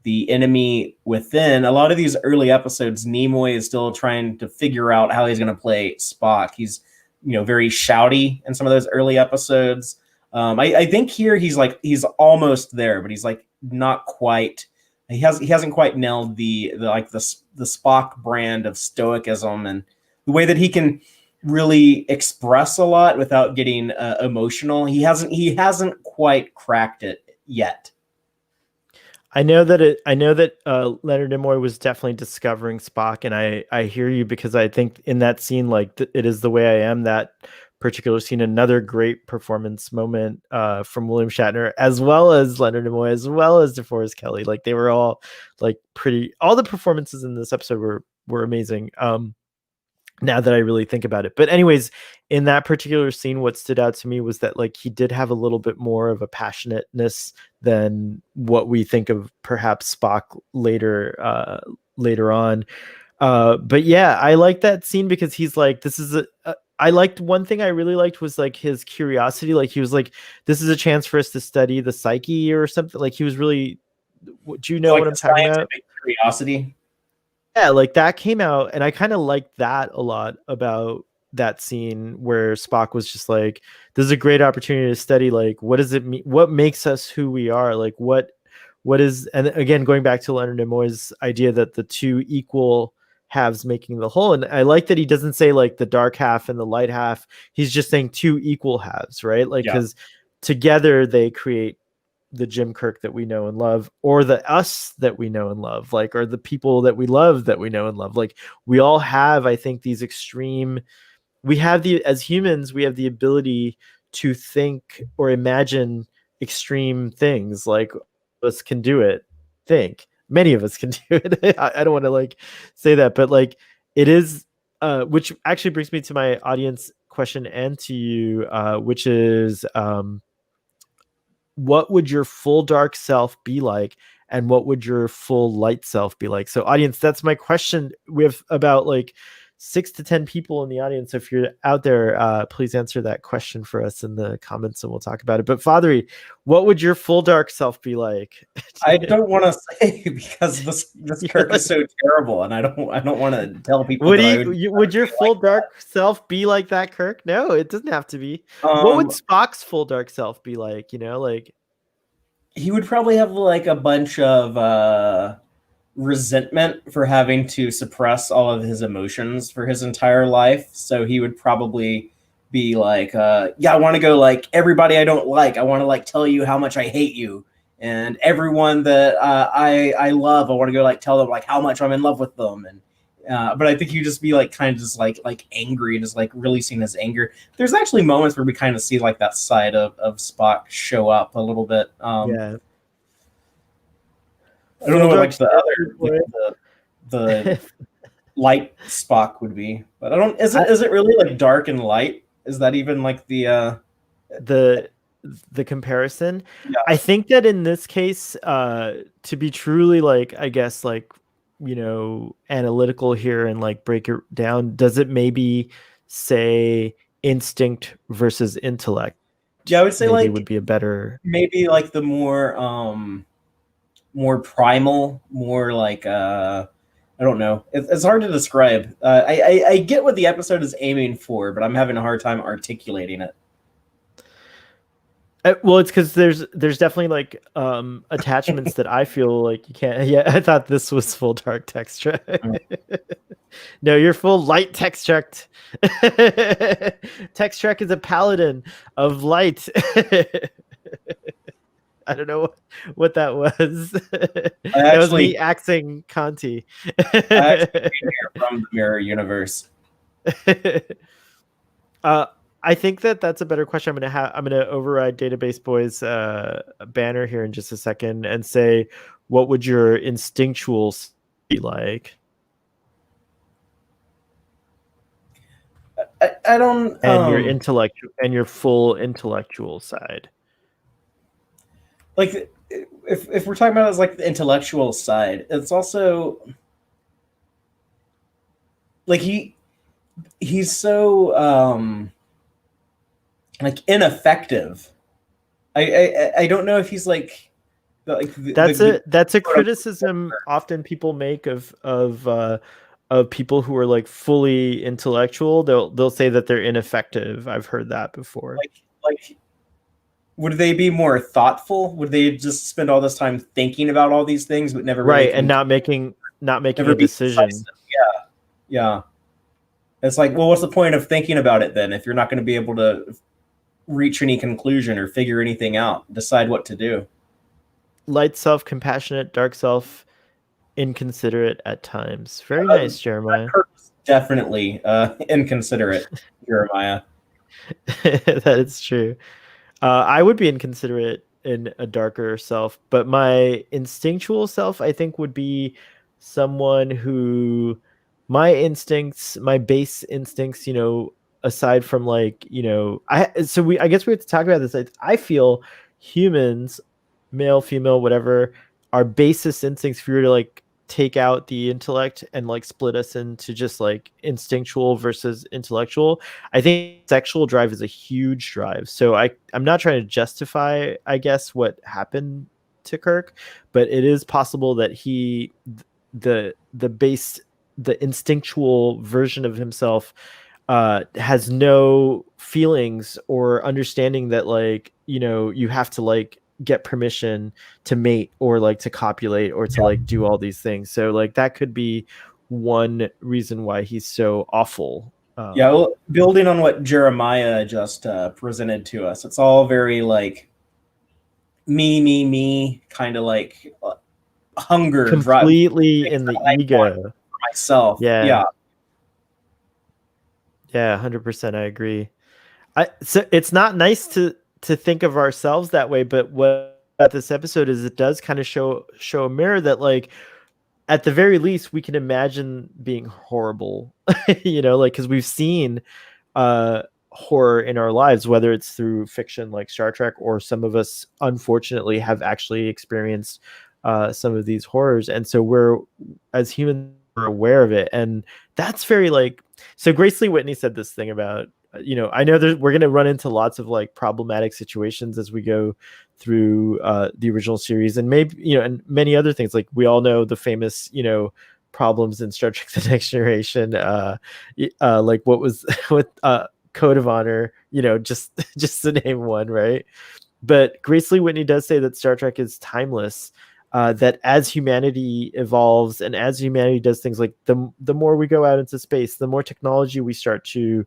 The Enemy Within. A lot of these early episodes, Nimoy is still trying to figure out how he's going to play Spock. He's very shouty in some of those early episodes. I think here he's almost there, but he's like not quite. He hasn't quite nailed the Spock brand of stoicism and the way that he can really express a lot without getting emotional. He hasn't quite cracked it yet. I know that Leonard Nimoy was definitely discovering Spock, and I hear you, because I think in that scene, like It Is the Way I Am, that particular scene, another great performance moment from William Shatner, as well as Leonard Nimoy, as well as DeForest Kelley. Like, they were all like all the performances in this episode were amazing. Now that I really think about it. But anyways, in that particular scene, what stood out to me was that like he did have a little bit more of a passionateness than what we think of perhaps Spock later on. But yeah, I like that scene because he's like, I liked one thing I really liked was like his curiosity. Like he was like, this is a chance for us to study the psyche or something. Like he was really, do you know what I'm talking about? Curiosity. Yeah, like that came out, and I kind of liked that a lot about that scene where Spock was just like, this is a great opportunity to study, like, what does it mean? What makes us who we are? Like, what is, and again, going back to Leonard Nimoy's idea that the two equal halves making the whole. And I like that he doesn't say like the dark half and the light half. He's just saying two equal halves, right? Like, because together they create the Jim Kirk that we know and love, or the us that we know and love, like, or the people that we love that we know and love. Like, we all have, I think, these extreme, as humans, we have the ability to think or imagine extreme things. Like, us can do it. Many of us can do it. I don't want to like say that, but like it is, which actually brings me to my audience question and to you, which is, what would your full dark self be like, and what would your full light self be like? So audience, that's my question. We have about like 6 to 10 people in the audience. So if you're out there, please answer that question for us in the comments and we'll talk about it. But Fathery, what would your full dark self be like? I don't want to say, because this Kirk is so terrible, and I don't want to tell people. Would your full dark self be like that, Kirk? No, it doesn't have to be. What would Spock's full dark self be like? You know, like he would probably have like a bunch of resentment for having to suppress all of his emotions for his entire life. So he would probably be like, I want to go like everybody I don't like. I want to like tell you how much I hate you. And everyone that I love, I want to go like tell them like how much I'm in love with them. And But I think you just be like kind of just like angry and just like releasing his anger. There's actually moments where we kind of see like that side of Spock show up a little bit. Yeah. I don't know what like the Full other the light Spock would be, but I don't. Is it really like dark and light? Is that even like the comparison? Yeah. I think that in this case, to be truly like, I guess like, analytical here and like break it down, does it maybe say instinct versus intellect? Yeah, I would say maybe like would be a better, maybe like the more primal, more like I don't know. It's hard to describe. I get what the episode is aiming for, but I'm having a hard time articulating it. Well, it's because there's definitely like attachments that I feel like you can't. Yeah, I thought this was full dark texture. No, you're full light texture. Textrek is a paladin of light. I don't know what that was. That was me axing Conti. I actually came here from the Mirror Universe. I think that's a better question. I'm gonna override Database Boy's banner here in just a second and say, what would your instinctual be like? I don't. And your intellectual and your full intellectual side. Like, if we're talking about it as like the intellectual side, it's also like he's so like ineffective. I don't know if he's like that's a criticism often people make of people who are like fully intellectual. They'll say that they're ineffective. I've heard that before. Like would they be more thoughtful? Would they just spend all this time thinking about all these things but never right really and not making a decision? Yeah. It's like, well, what's the point of thinking about it then if you're not going to be able to reach any conclusion or figure anything out, decide what to do? Light self, compassionate; dark self, inconsiderate at times. Very nice, Jeremiah. Definitely inconsiderate, Jeremiah. That is true. I would be inconsiderate in a darker self, but my instinctual self, I think, would be someone who my base instincts, aside from like, I guess we have to talk about this. I feel humans, male, female, whatever, our basest instincts, if you were to like take out the intellect and like split us into just like instinctual versus intellectual, I think sexual drive is a huge drive. So I'm not trying to justify, I guess, what happened to Kirk, but it is possible that the instinctual version of himself has no feelings or understanding that like, you have to like get permission to mate or like to copulate or to like do all these things. So like that could be one reason why he's so awful. Well, building on what Jeremiah just presented to us, it's all very like me kind of like hunger, completely in the ego for myself. Yeah 100%. I agree. So it's not nice to think of ourselves that way, but what about this episode is it does kind of show a mirror that like at the very least we can imagine being horrible, like because we've seen horror in our lives, whether it's through fiction like Star Trek, or some of us unfortunately have actually experienced some of these horrors, and so we're as humans we're aware of it. And that's very like, so Grace Lee Whitney said this thing about, I know we're going to run into lots of like problematic situations as we go through the original series, and maybe, and many other things. Like we all know the famous, problems in Star Trek: The Next Generation, like what was with Code of Honor, just to name one, right? But Grace Lee Whitney does say that Star Trek is timeless. That as humanity evolves and as humanity does things, like the more we go out into space, the more technology we start to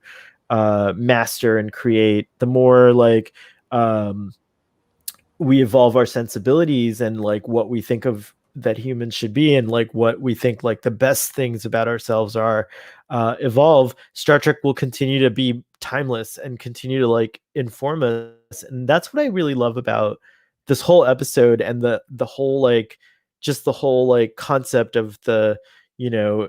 master and create, the more like we evolve our sensibilities and like what we think of that humans should be and like what we think like the best things about ourselves are evolve, Star Trek will continue to be timeless and continue to like inform us. And that's what I really love about this whole episode, and the whole like just the whole like concept of the, you know,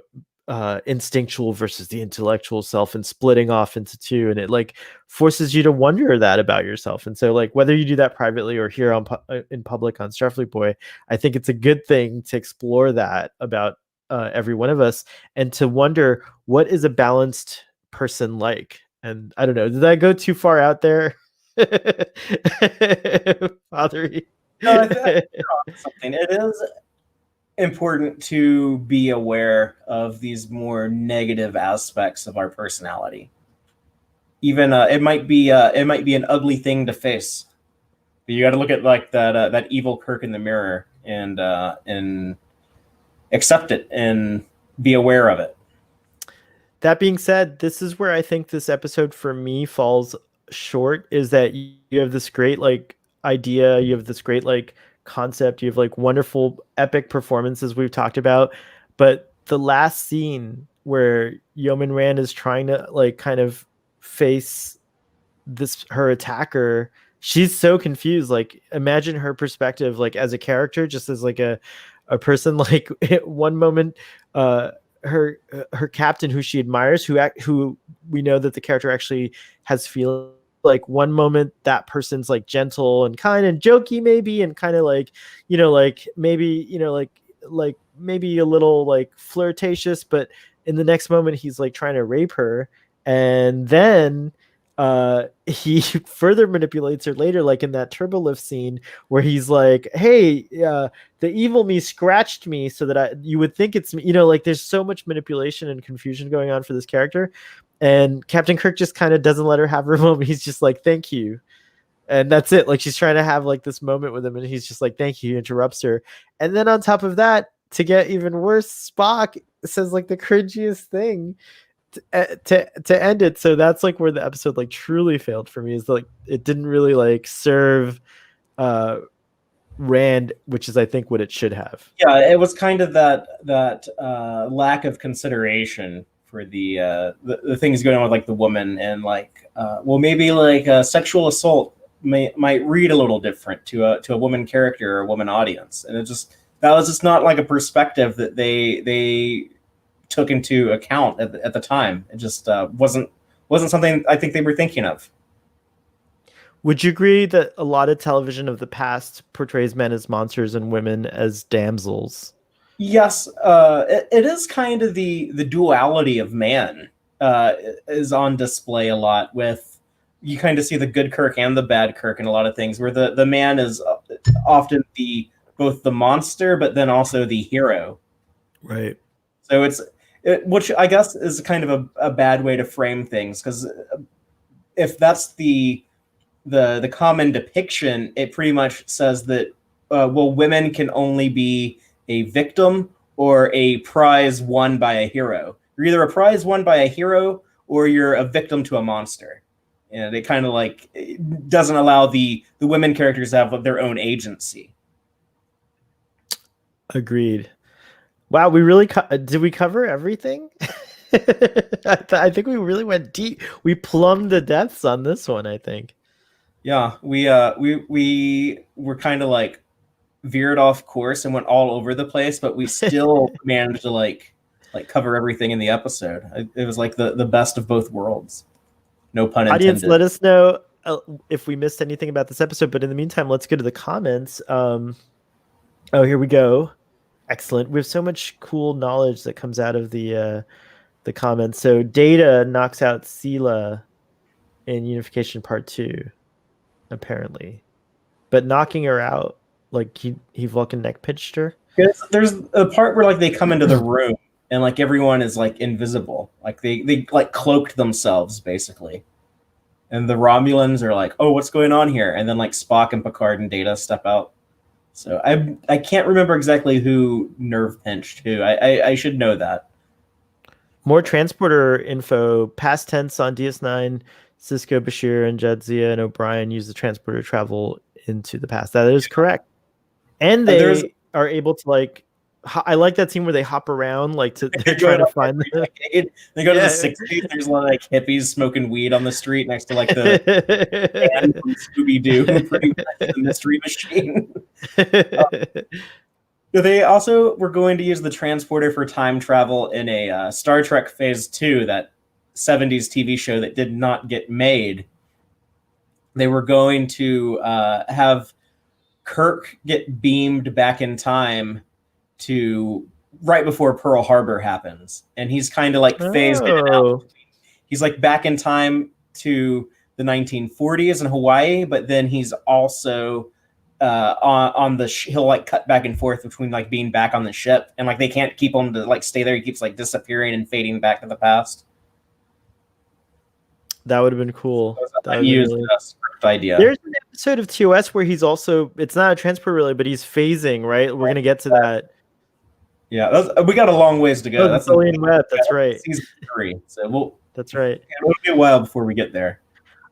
instinctual versus the intellectual self and splitting off into two, and it like forces you to wonder that about yourself. And so like whether you do that privately or here on in public on Starfleet Boy, I think it's a good thing to explore that about every one of us, and to wonder what is a balanced person like. And I don't know, did I go too far out there? Fathery. No, I think something. It is important to be aware of these more negative aspects of our personality. Even it might be an ugly thing to face. But you got to look at like that evil Kirk in the mirror and accept it and be aware of it. That being said, this is where I think this episode for me falls short, is that you have this great like idea, you have this great like concept, you have like wonderful epic performances we've talked about, but the last scene where Yeoman Rand is trying to like kind of face this her attacker, she's so confused. Like imagine her perspective like as a character, just as like a person, like at one moment her captain who she admires, who we know that the character actually has feelings, like one moment that person's like gentle and kind and jokey maybe, and kind of like, you know, like maybe, you know, like maybe a little like flirtatious, but in the next moment he's like trying to rape her. And then he further manipulates her later, like in that turbolift scene where he's like, hey, the evil me scratched me so that you would think it's me, you know, like there's so much manipulation and confusion going on for this character. And Captain Kirk just kind of doesn't let her have her moment. He's just like, thank you. And that's it. Like she's trying to have like this moment with him, and he's just like, thank you. He interrupts her. And then on top of that, to get even worse, Spock says like the cringiest thing to end it. So that's like where the episode like truly failed for me, is like it didn't really like serve Rand, which is I think what it should have. Yeah, it was kind of that lack of consideration for the things going on with like the woman, and like well, maybe like sexual assault might read a little different to a woman character or a woman audience, and that was just not like a perspective that they took into account at the time. It just wasn't something I think they were thinking of. Would you agree that a lot of television of the past portrays men as monsters and women as damsels? Yes, it is kind of the duality of man is on display a lot. With you kind of see the good Kirk and the bad Kirk in a lot of things, where the man is often both the monster, but then also the hero. Right. So which I guess is kind of a bad way to frame things, because if that's the common depiction, it pretty much says that well, women can only be a victim or a prize won by a hero. You're either a prize won by a hero or you're a victim to a monster. And it kind of like it doesn't allow the women characters to have their own agency. Agreed. Wow, we really did we cover everything? I think we really went deep. We plumbed the depths on this one, I think. Yeah, we were kind of like veered off course and went all over the place, but we still managed to like cover everything in the episode. It was like the best of both worlds. No pun intended. Audience, let us know if we missed anything about this episode, but in the meantime, let's go to the comments. Oh, here we go. Excellent. We have so much cool knowledge that comes out of the comments. So Data knocks out Sela in Unification Part 2, apparently. But knocking her out, like he Vulcan neck pinched her. There's a part where like they come into the room and like everyone is like invisible. Like they like cloaked themselves basically. And the Romulans are like, oh, what's going on here? And then like Spock and Picard and Data step out. So I can't remember exactly who nerve pinched who. I should know that. More transporter info. Past tense on DS9. Cisco, Bashir, and Jadzia and O'Brien use the transporter to travel into the past. That is correct. And they are able to like. I like that scene where they hop around, like they're Go trying to like find every the. decade. They go to the Yeah. 60s. There's a lot of like hippies smoking weed on the street next to like the man from Scooby Doo, pretty much the Mystery Machine. They also were going to use the transporter for time travel in a Star Trek Phase 2, that 70s TV show that did not get made. They were going to have Kirk get beamed back in time to right before Pearl Harbor happens. And he's kind of like phased in and out. He's like back in time to the 1940s in Hawaii, but then he's also on the he'll like cut back and forth between like being back on the ship, and like they can't keep him to like stay there. He keeps like disappearing and fading back to the past. That would have been cool. That used a script idea. There's an episode of TOS where he's also, it's not a transport really, but he's phasing, right? We're gonna get to that. Yeah, we got a long ways to go. Oh, that's Alien Web. That's right. Season 3. So that's right. It'll be a while before we get there.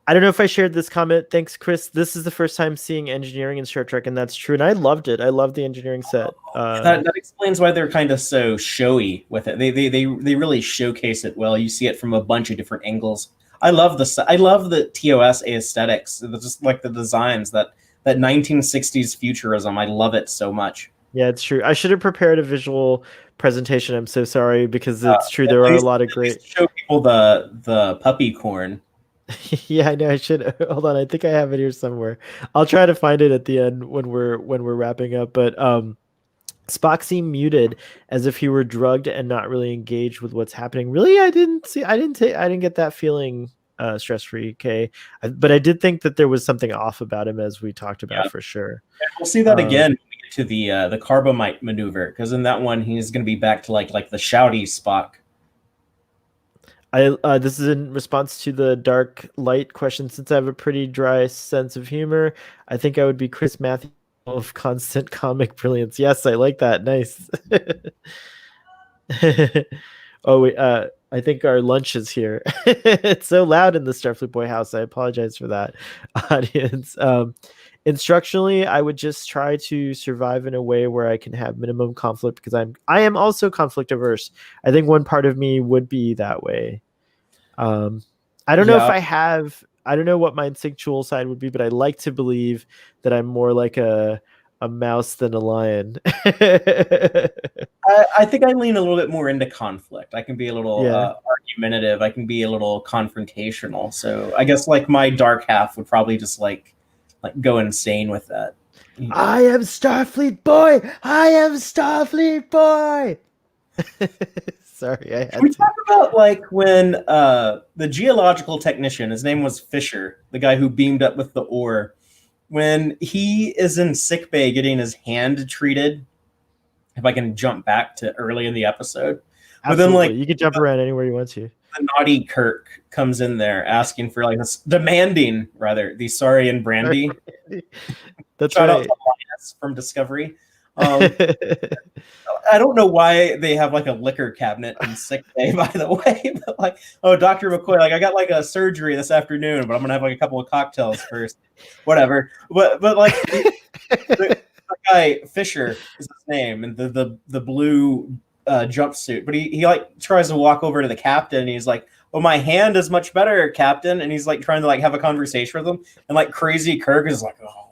I don't know if I shared this comment. Thanks, Chris. This is the first time seeing engineering in Star Trek, and that's true. And I loved it. I loved the engineering set. That explains why they're kind of so showy with it. They really showcase it well. You see it from a bunch of different angles. I love the TOS aesthetics. Just like the designs, that 1960s futurism. I love it so much. Yeah, it's true. I should have prepared a visual presentation. I'm so sorry, because it's true. There are a lot of great. Show people the puppy corn. Yeah, I know. I should. Hold on. I think I have it here somewhere. I'll try to find it at the end when we're wrapping up. But Spock seemed muted, as if he were drugged and not really engaged with what's happening. Really, I didn't get that feeling. Stress-free, okay, but I did think that there was something off about him, as we talked about, for sure. And we'll see that again when we get to the Carbomite maneuver, because in that one he's going to be back to like the shouty Spock. This is in response to the dark light question. Since I have a pretty dry sense of humor, I think I would be Chris Matthews of constant comic brilliance. Yes, I like that. Nice. Oh, wait, I think our lunch is here. It's so loud in the Starfleet Boy house. I apologize for that, audience. Instructionally, I would just try to survive in a way where I can have minimum conflict, because I am also conflict averse. I think one part of me would be that way. I don't know if I don't know what my instinctual side would be, but I like to believe that I'm more like a mouse than a lion. I think I lean a little bit more into conflict. I can be a little argumentative. I can be a little confrontational. So I guess like my dark half would probably just like go insane with that. I am Starfleet Boy. I am Starfleet Boy. Sorry, I had Can we talk about like when the geological technician, his name was Fisher, the guy who beamed up with the ore, when he is in sickbay getting his hand treated? If I can jump back to early in the episode. Absolutely. But then like you can jump around anywhere you want to. The naughty Kirk comes in there asking for like this, demanding rather the Saurian brandy. That's Shout right. out to Linus from Discovery. I don't know why they have like a liquor cabinet in sick bay, by the way, but like, oh, Dr. McCoy, like I got like a surgery this afternoon, but I'm gonna have like a couple of cocktails first. Whatever. But like the guy Fisher is his name, and the blue jumpsuit. But he like tries to walk over to the captain, and he's like, "Oh, my hand is much better, Captain." And he's like trying to like have a conversation with him, and like crazy Kirk is like, "Oh,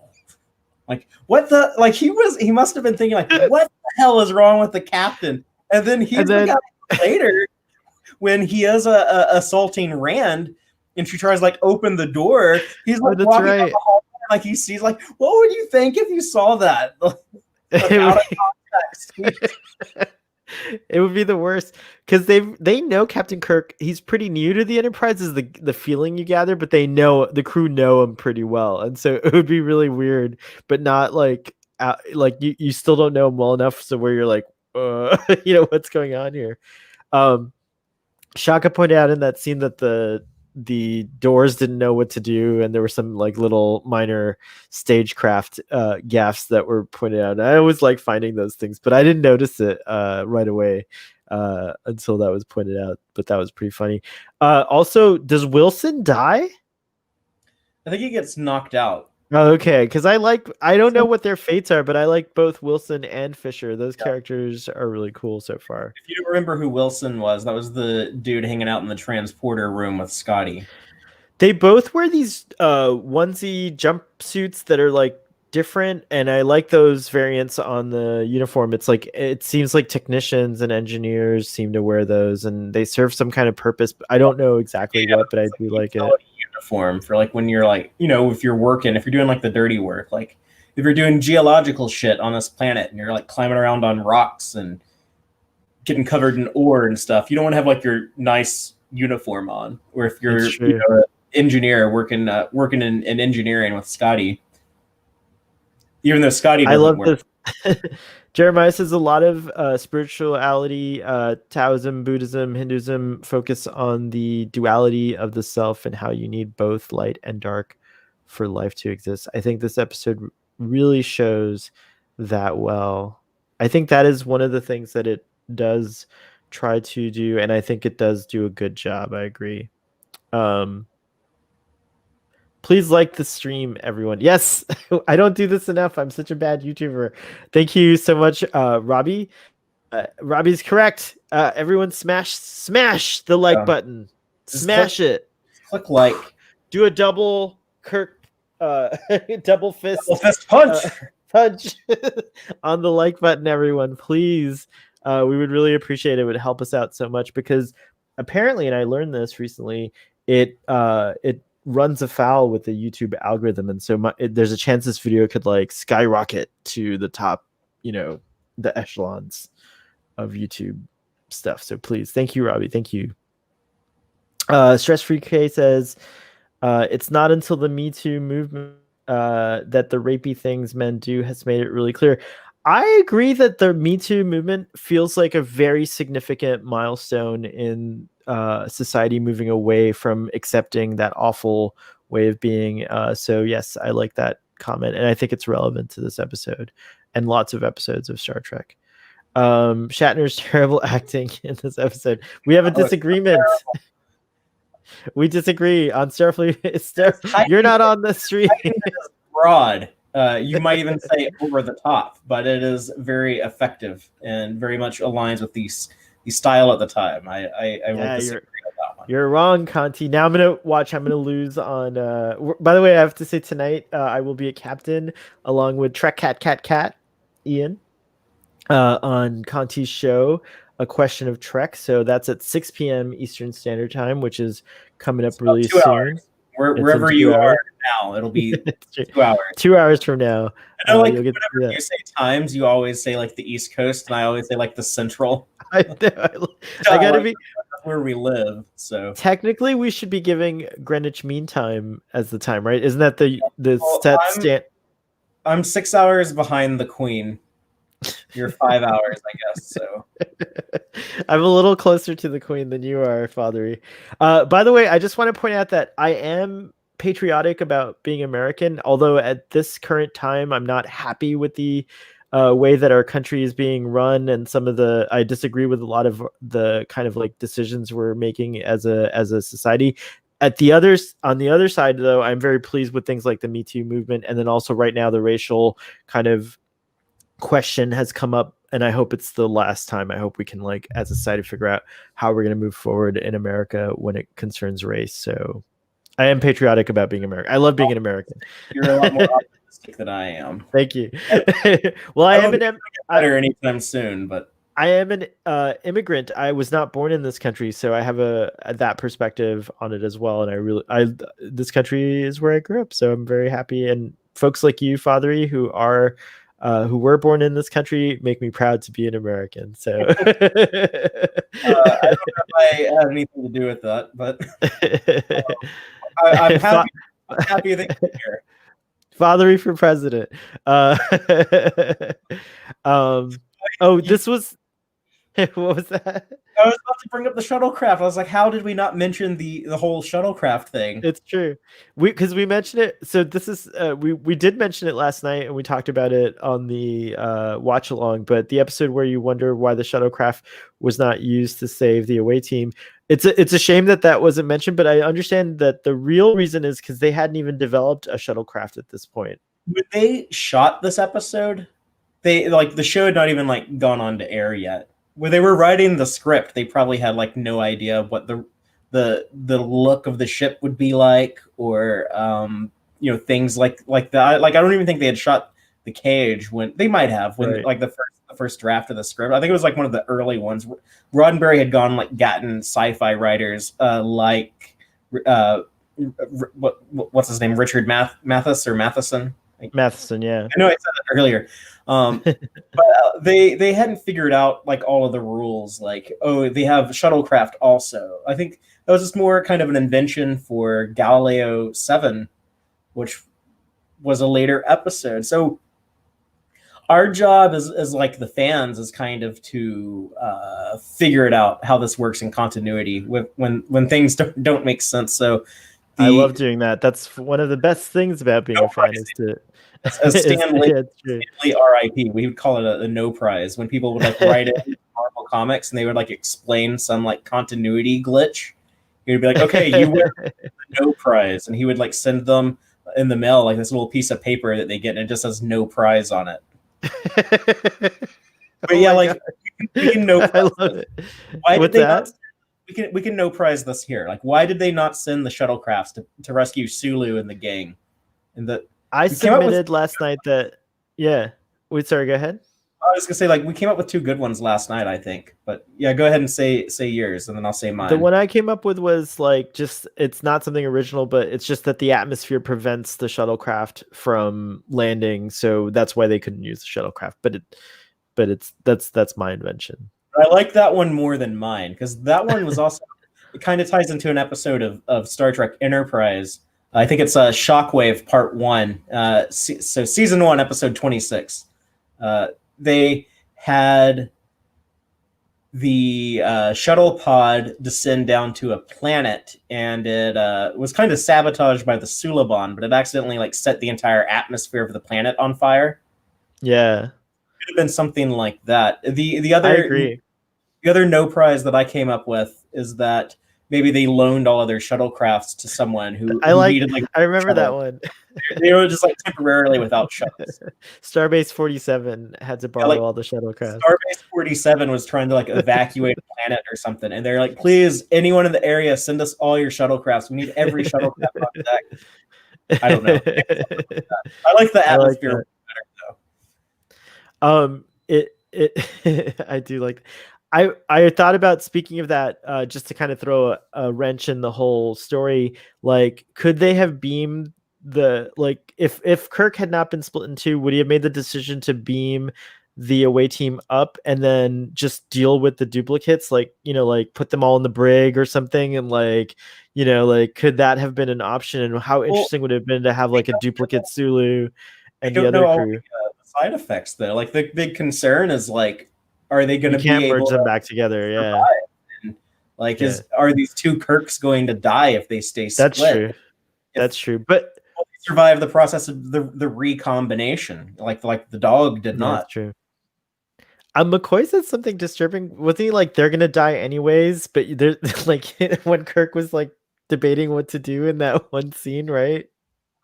like what the like?" He must have been thinking like, "What the hell is wrong with the captain?" And then later when he is assaulting Rand, and she tries like open the door, he's like walking down the hallway. Like he sees, like, what would you think if you saw that? Like, out of context. It would be the worst, because they know Captain Kirk. He's pretty new to the Enterprise, is the feeling you gather, but they know the crew know him pretty well, and so it would be really weird, but not like you still don't know him well enough, so where you're like, what's going on here. Shaka pointed out in that scene that the doors didn't know what to do, and there were some like little minor stagecraft gaffes that were pointed out. And I always like finding those things, but I didn't notice it right away until that was pointed out. But that was pretty funny. Also, does Wilson die? I think he gets knocked out. Okay, because I don't know what their fates are, but I like both Wilson and Fisher. Those characters are really cool so far. If you don't remember who Wilson was, that was the dude hanging out in the transporter room with Scotty. They both wear these onesie jumpsuits that are like different, and I like those variants on the uniform. It's like it seems like technicians and engineers seem to wear those, and they serve some kind of purpose. I don't know exactly what, but I do like it. Uniform for like when you're like, if you're working, if you're doing like the dirty work, like if you're doing geological shit on this planet and you're like climbing around on rocks and getting covered in ore and stuff, you don't want to have like your nice uniform on. Or if you're an engineer working in engineering with Scotty, even though Scotty doesn't I love work. this. Jeremiah says a lot of spirituality, Taoism, Buddhism, Hinduism focus on the duality of the self and how you need both light and dark for life to exist. I think this episode really shows that well. I think that is one of the things that it does try to do, and I think it does do a good job. I agree. Please like the stream, everyone. Yes, I don't do this enough. I'm such a bad YouTuber. Thank you so much, Robbie. Robbie's correct. Everyone smash the like button. Smash it. Click like. Do a double Kirk double fist punch. Punch on the like button, everyone. Please. We would really appreciate it. It would help us out so much because apparently, and I learned this recently, it runs afoul with the YouTube algorithm, and so there's a chance this video could like skyrocket to the top, the echelons of YouTube stuff. So please, thank you, Robbie. Thank you. Stress Free K says it's not until the Me Too movement that the rapey things men do has made it really clear. I agree that the Me Too movement feels like a very significant milestone in society moving away from accepting that awful way of being. So yes, I like that comment, and I think it's relevant to this episode and lots of episodes of Star Trek. Shatner's terrible acting in this episode. We have a disagreement. We disagree on Starfleet. You're not on the stream. Broad. You might even say over the top, but it is very effective and very much aligns with the style at the time. I won't disagree on that one. You're wrong, Conti. Now I'm gonna lose on. By the way, I have to say tonight I will be a captain along with Trek Cat Ian on Conti's show, A Question of Trek. So that's at 6 p.m. Eastern Standard Time, which is coming up really soon. Hours. Wherever you are now, it'll be 2 hours. 2 hours from now. I know, whenever you say times, you always say like the East Coast, and I always say like the Central. I gotta be where we live. So technically, we should be giving Greenwich Mean Time as the time, right? Isn't that the set stand? I'm 6 hours behind the Queen. You're 5 hours, I guess. So I'm a little closer to the Queen than you are, Fathery. By the way, I just want to point out that I am patriotic about being American, although at this current time, I'm not happy with the way that our country is being run, and I disagree with a lot of the kind of like decisions we're making as a society. On the other side, though, I'm very pleased with things like the Me Too movement, and then also right now the racial kind of question has come up, and I hope it's the last time. I hope we can, like, as a society, figure out how we're going to move forward in America when it concerns race. So I am patriotic about being American. I love being an American. You're a lot more optimistic than I am. Thank you. Well, I am better anytime soon, but I am an immigrant. I was not born in this country, so I have that perspective on it as well. And this country is where I grew up, so I'm very happy. And folks like you, Fathery, who were born in this country, make me proud to be an American. So I don't know if I have anything to do with that, but I'm happy that you're here. Fathery for president. This was what was that? I was about to bring up the shuttlecraft. I was like, how did we not mention the whole shuttlecraft thing? It's true. Because we mentioned it. So this is we did mention it last night, and we talked about it on the watch along. But the episode where you wonder why the shuttlecraft was not used to save the away team, it's a shame that that wasn't mentioned. But I understand that the real reason is because they hadn't even developed a shuttlecraft at this point. When they shot this episode, they like the show had not even like gone on to air yet. When they were writing the script, they probably had like no idea what the look of the ship would be like, or things like that. Like I don't even think they had shot the cage when they might have when Right. like the first draft of the script. I think it was like one of the early ones. Roddenberry had gone like gotten sci-fi writers like what's his name, Richard Matheson. Matheson, yeah. I know I said that earlier. But they hadn't figured out like all of the rules. Like, oh, they have shuttlecraft also. I think that was just more kind of an invention for Galileo 7, which was a later episode. So our job as like the fans is kind of to figure it out how this works in continuity when things don't make sense. So I love doing that. That's one of the best things about being a fan is to Stanley, yeah, Stanley RIP. We would call it a no prize when people would like write in Marvel Comics and they would like explain some like continuity glitch. He would be like, "Okay, you win the no prize," and he would like send them in the mail like this little piece of paper that they get, and it just says no prize on it. But yeah, like we can no prize. I love it. Why What's did they that? not? We can no prize this here. Like, why did they not send the shuttlecrafts to rescue Sulu and the gang? And the I submitted last night that yeah. Wait, sorry, go ahead. I was gonna say like we came up with two good ones last night, I think. But yeah, go ahead and say yours, and then I'll say mine. The one I came up with was like just it's not something original, but it's just that the atmosphere prevents the shuttlecraft from landing, so that's why they couldn't use the shuttlecraft. But that's my invention. I like that one more than mine because that one was also it kind of ties into an episode of Star Trek Enterprise. I think it's Shockwave Part 1. So Season 1, Episode 26. They had the shuttle pod descend down to a planet, and it was kind of sabotaged by the Suliban, but it accidentally like set the entire atmosphere of the planet on fire. Yeah. It could have been something like that. The other I agree. The other no prize that I came up with is that maybe they loaned all of their shuttlecrafts to someone who needed like. I remember that one. They were just like temporarily without shuttles. Starbase 47 had to borrow all the shuttlecraft. Starbase 47 was trying to like evacuate a planet or something, and they're like, "Please, anyone in the area, send us all your shuttlecrafts. We need every shuttlecraft on deck." I don't know. I like the atmosphere better though. I do like. I thought about, speaking of that, just to kind of throw a wrench in the whole story. Like, could they have beamed if Kirk had not been split in two, would he have made the decision to beam the away team up and then just deal with the duplicates? Like, like put them all in the brig or something, and like, could that have been an option? And how interesting would it have been to have like a duplicate Sulu and the other crew? The side effects though, like the big concern is like, are they going to be able merge them back together? Yeah. And, like, are these two Kirks going to die if they stay split? That's true. That's true. But will they survive the process of the recombination, like the dog did not. That's true. McCoy said something disturbing. Wasn't he like they're gonna die anyways? But there's like when Kirk was like debating what to do in that one scene, right?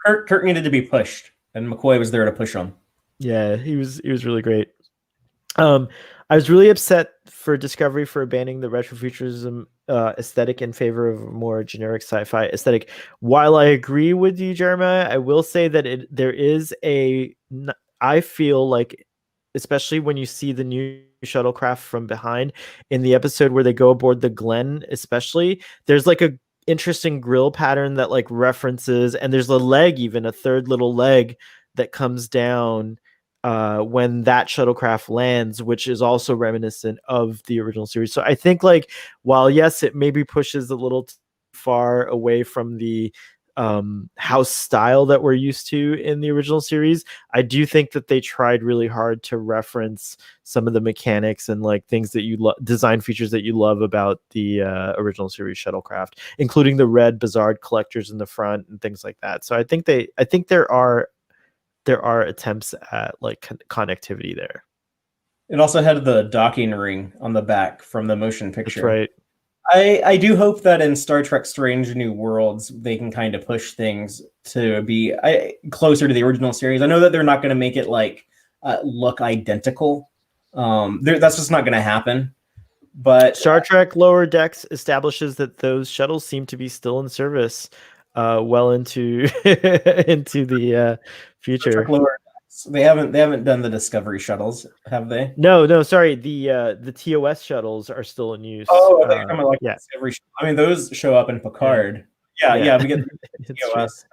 Kirk needed to be pushed, and McCoy was there to push him. Yeah, he was really great. I was really upset for Discovery for abandoning the retrofuturism aesthetic in favor of a more generic sci-fi aesthetic. While I agree with you, Jeremiah, I will say that there is I feel like, especially when you see the new shuttlecraft from behind in the episode where they go aboard the Glen, especially, there's like a interesting grill pattern that like references, and there's a third little leg that comes down when that shuttlecraft lands, which is also reminiscent of the original series. So I think like, while yes, it maybe pushes a little far away from the house style that we're used to in the original series. I do think that they tried really hard to reference some of the mechanics and like things that you design features that you love about the original series shuttlecraft, including the red bizarre collectors in the front and things like that. So I think there are attempts at like connectivity there. It also had the docking ring on the back from the motion picture. That's right. I do hope that in Star Trek Strange New Worlds, they can kind of push things to be closer to the original series. I know that they're not going to make it like look identical. That's just not going to happen. But Star Trek Lower Decks establishes that those shuttles seem to be still in service well into into the future. They haven't done the Discovery shuttles, have they? No, sorry. The TOS shuttles are still in use. Oh, they're coming like Discovery. I mean, those show up in Picard. Yeah, we get TOS.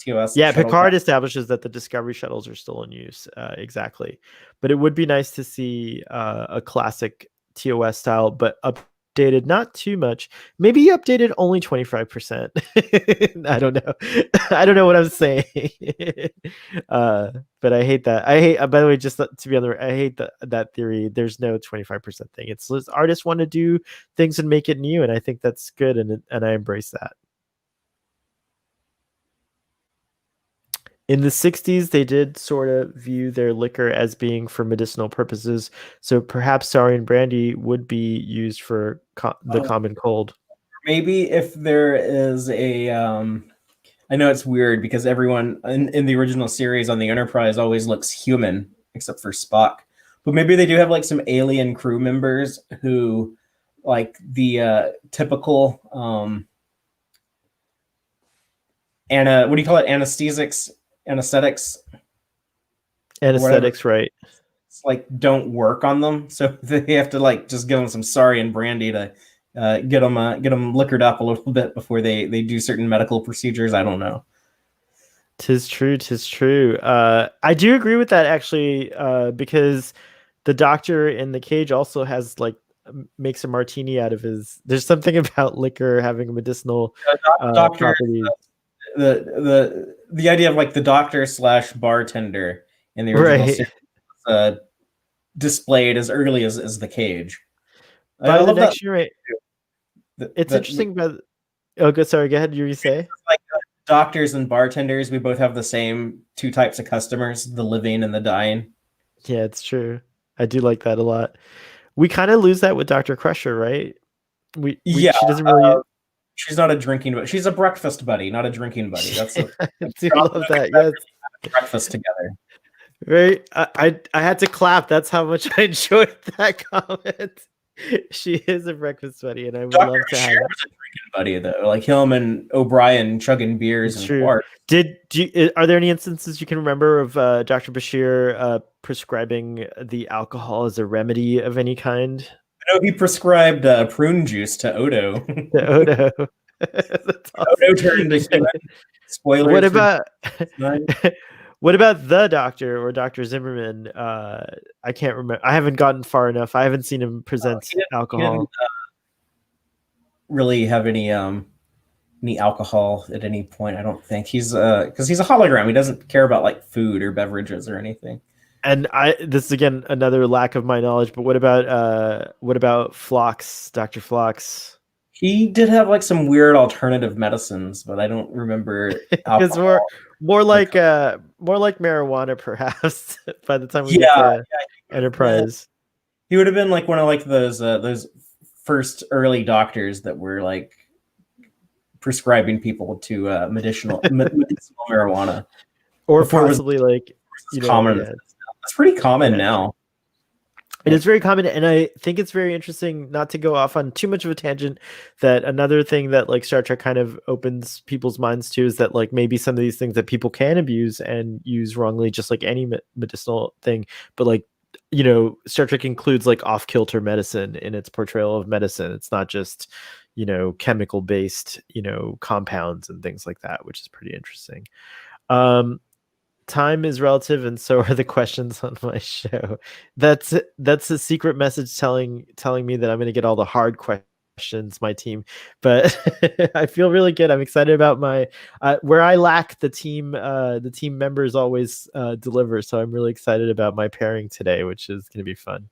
TOS. Yeah, Picard establishes that the Discovery shuttles are still in use. Exactly, but it would be nice to see a classic TOS style, but updated not too much. Maybe updated only 25%. I don't know. I don't know what I'm saying. But I hate that. By the way, just to be on the, I hate that theory. There's no 25% thing. It's artists want to do things and make it new, and I think that's good, and I embrace that. In the 60s, they did sort of view their liquor as being for medicinal purposes, so perhaps saurian brandy would be used for the common cold. Maybe if there is a, I know it's weird because everyone in the original series on the Enterprise always looks human, except for Spock. But maybe they do have like some alien crew members who, like the typical, what do you call it? Anesthetics, right? It's like don't work on them, so they have to like just give them some saurian brandy to get them liquored up a little bit before they do certain medical procedures. I don't know. Tis true. I do agree with that actually, because the doctor in the cage also has like makes a martini out of his. There's something about liquor having medicinal properties. The idea of like the doctor / bartender in the original series, displayed as early as the cage. By the next year, it's interesting. But sorry, go ahead. You say like doctors and bartenders, we both have the same two types of customers: the living and the dying. Yeah, it's true. I do like that a lot. We kind of lose that with Dr. Crusher, right? She doesn't really. She's not a drinking buddy. She's a breakfast buddy, not a drinking buddy. That's I do love that. Yes, breakfast together. Right. I had to clap. That's how much I enjoyed that comment. She is a breakfast buddy, and I would love to have a drinking buddy though. Like him and O'Brien chugging beers and bars. Are there any instances you can remember of Dr. Bashir prescribing the alcohol as a remedy of any kind? I know he prescribed prune juice to Odo. That's awesome. Odo turned into human. Spoilers. What about the Doctor or Dr. Zimmerman? I can't remember. I haven't gotten far enough. I haven't seen him present alcohol. He didn't really have any alcohol at any point. I don't think he's because he's a hologram. He doesn't care about like food or beverages or anything. And this is again another lack of my knowledge. But what about Phlox, Dr. Phlox? He did have like some weird alternative medicines, but I don't remember. It's more like marijuana, perhaps. By the time we get to Enterprise, he would have been like one of like those first early doctors that were like prescribing people to medicinal marijuana, or possibly like common. Yeah. It's pretty common now. It is very common, and I think it's very interesting, not to go off on too much of a tangent, that another thing that like Star Trek kind of opens people's minds to is that like maybe some of these things that people can abuse and use wrongly, just like any medicinal thing, but like, Star Trek includes like off-kilter medicine in its portrayal of medicine. It's not just, chemical based, compounds and things like that, which is pretty interesting. Time is relative, and so are the questions on my show. That's a secret message telling me that I'm going to get all the hard questions questions, my team, but I feel really good. I'm excited about my where I lack the team members always deliver, so I'm really excited about my pairing today, which is going to be fun.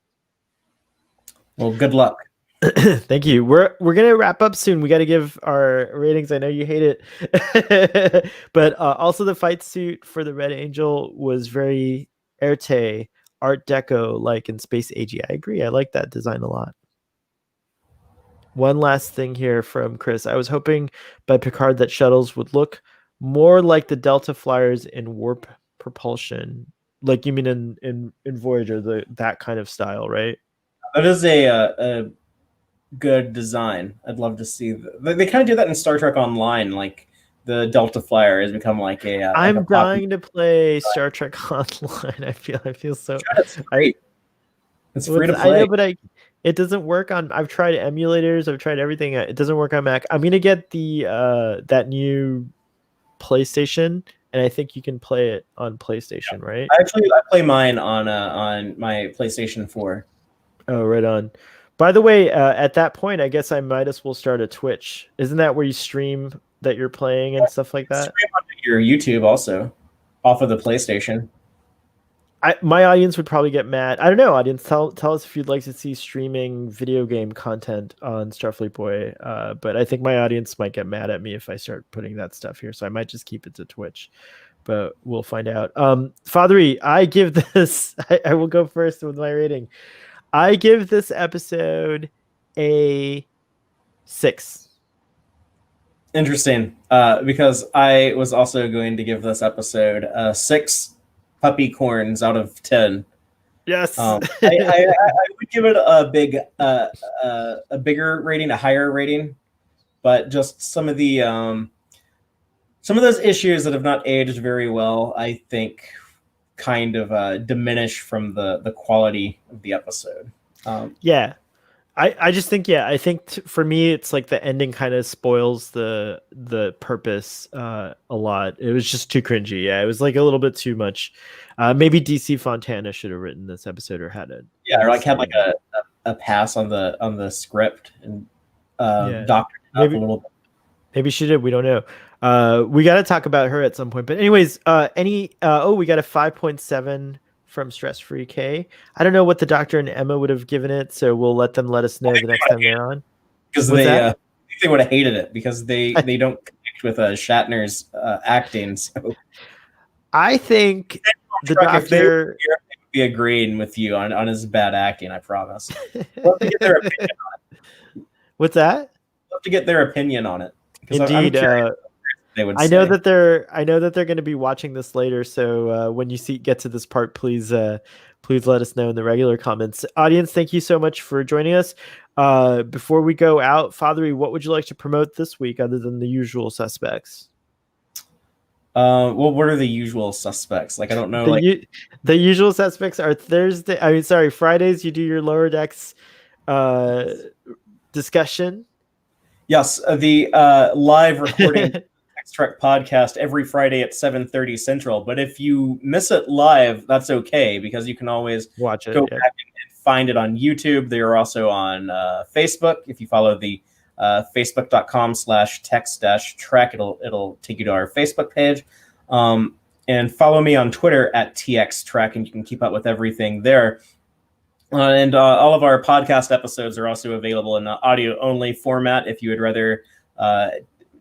Well, good luck. Thank you. We're gonna wrap up soon. We got to give our ratings. I know you hate it, but also the fight suit for the Red Angel was very Erte Art Deco, like in Space AG. I agree. I like that design a lot. One last thing here from Chris. I was hoping by Picard that shuttles would look more like the Delta flyers in warp propulsion. Like you mean in Voyager, that kind of style, right? That is a good design. I'd love to see. They kind of do that in Star Trek Online. Like the Delta Flyer has become like a. I'm like a dying to play Star Trek Online. I feel so. It's free. It's free to play. I know, but it doesn't work on. I've tried emulators. I've tried everything. It doesn't work on Mac. I'm gonna get the that new PlayStation, and I think you can play it on PlayStation, right? I play mine on my PlayStation 4. Oh, right on. By the way, at that point, I guess I might as well start a Twitch. Isn't that where you stream that you're playing and stuff like that? Stream on your YouTube also, off of the PlayStation. My audience would probably get mad. I don't know, audience. Tell us if you'd like to see streaming video game content on Starfleet Boy. But I think my audience might get mad at me if I start putting that stuff here. So I might just keep it to Twitch. But we'll find out. Fathery, I give this. I will go first with my rating. I give this episode a 6. Interesting, because I was also going to give this episode 6 puppy corns out of 10. Yes. I would give it a bigger rating, a higher rating, but just some of those issues that have not aged very well, I think, kind of diminish from the quality of the episode. Yeah. I just think, I think for me, it's like the ending kind of spoils the purpose a lot. It was just too cringy. Yeah, it was like a little bit too much. Maybe DC Fontana should have written this episode or had it. Yeah, or like had like a pass on the script and doctored it up a little bit. Maybe she did. We don't know. We got to talk about her at some point. But anyways, we got a 5.7 from Stress Free K. I don't know what the Doctor and Emma would have given it, so we'll let them let us know the next time they're on. Because they would have hated it because they don't connect with Shatner's acting. So I think the Doctor would be agreeing with you on his bad acting. I promise. Love to get their opinion on it. What's that? Love to get their opinion on it. Indeed. I know that they're going to be watching this later. So when you get to this part, please let us know in the regular comments. Audience, thank you so much for joining us. Before we go out, Fathery, what would you like to promote this week other than the usual suspects? Well, what are the usual suspects? Like, I don't know. The usual suspects are Fridays. You do your Lower Decks discussion. Yes, the live recording Trek podcast every Friday at 7:30 Central. But if you miss it live, that's okay because you can always watch it. Go back and find it on YouTube. They are also on Facebook. If you follow the facebook.com/text-trek, it'll take you to our Facebook page. And follow me on Twitter at TXTrek, and you can keep up with everything there. And all of our podcast episodes are also available in audio-only format if you would rather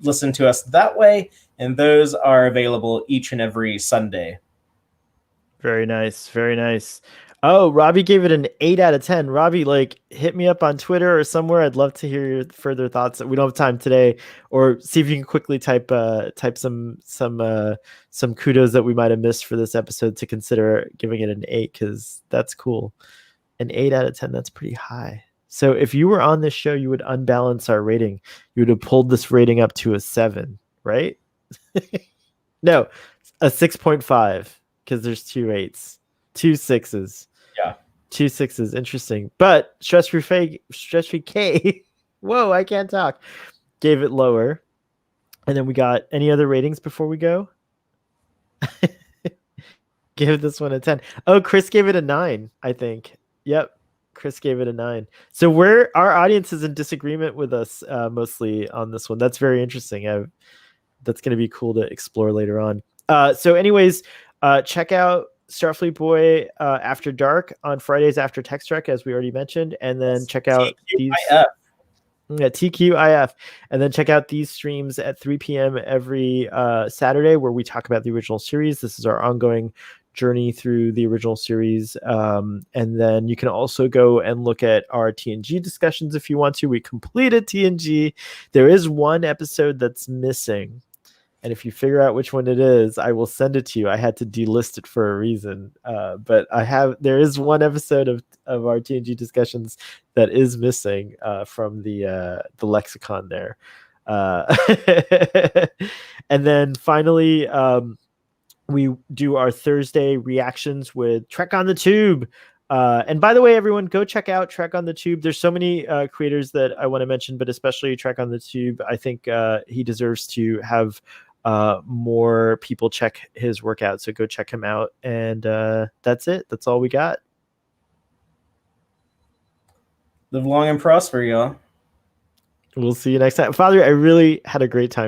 listen to us that way. And those are available each and every Sunday. Very nice. Very nice. Oh, Robbie gave it an 8 out of 10. Robbie, hit me up on Twitter or somewhere. I'd love to hear your further thoughts. We don't have time today, or see if you can quickly type some kudos that we might have missed for this episode to consider giving it an 8, because that's cool. An 8 out of 10, that's pretty high. So if you were on this show, you would unbalance our rating. You would have pulled this rating up to a 7, right? No, a 6.5, because there's 2 8s, 2 6s. Yeah. 2 6s. Interesting. But Stress Free K, whoa, I can't talk, gave it lower. And then we got any other ratings before we go? Give this one a 10. Oh, Chris gave it a 9, I think. Yep. Chris gave it a 9. So where our audience is in disagreement with us mostly on this one. That's very interesting. That's going to be cool to explore later on. So anyways, check out Starfleet Boy After Dark on Fridays after Text Trek, as we already mentioned, and then check out these TQIF, and then check out these streams at 3 p.m. every Saturday, where we talk about the original series. This is our ongoing journey through the original series, and then you can also go and look at our TNG discussions if you want to. We completed TNG. There is one episode that's missing, and if you figure out which one it is, I will send it to you. I had to delist it for a reason, but there is one episode of our TNG discussions that is missing from the lexicon there. And then finally, we do our Thursday reactions with Trek on the Tube. And by the way, everyone, go check out Trek on the Tube. There's so many creators that I want to mention, but especially Trek on the Tube. I think he deserves to have more people check his work out. So go check him out. And that's it. That's all we got. Live long and prosper, y'all. We'll see you next time. Father, I really had a great time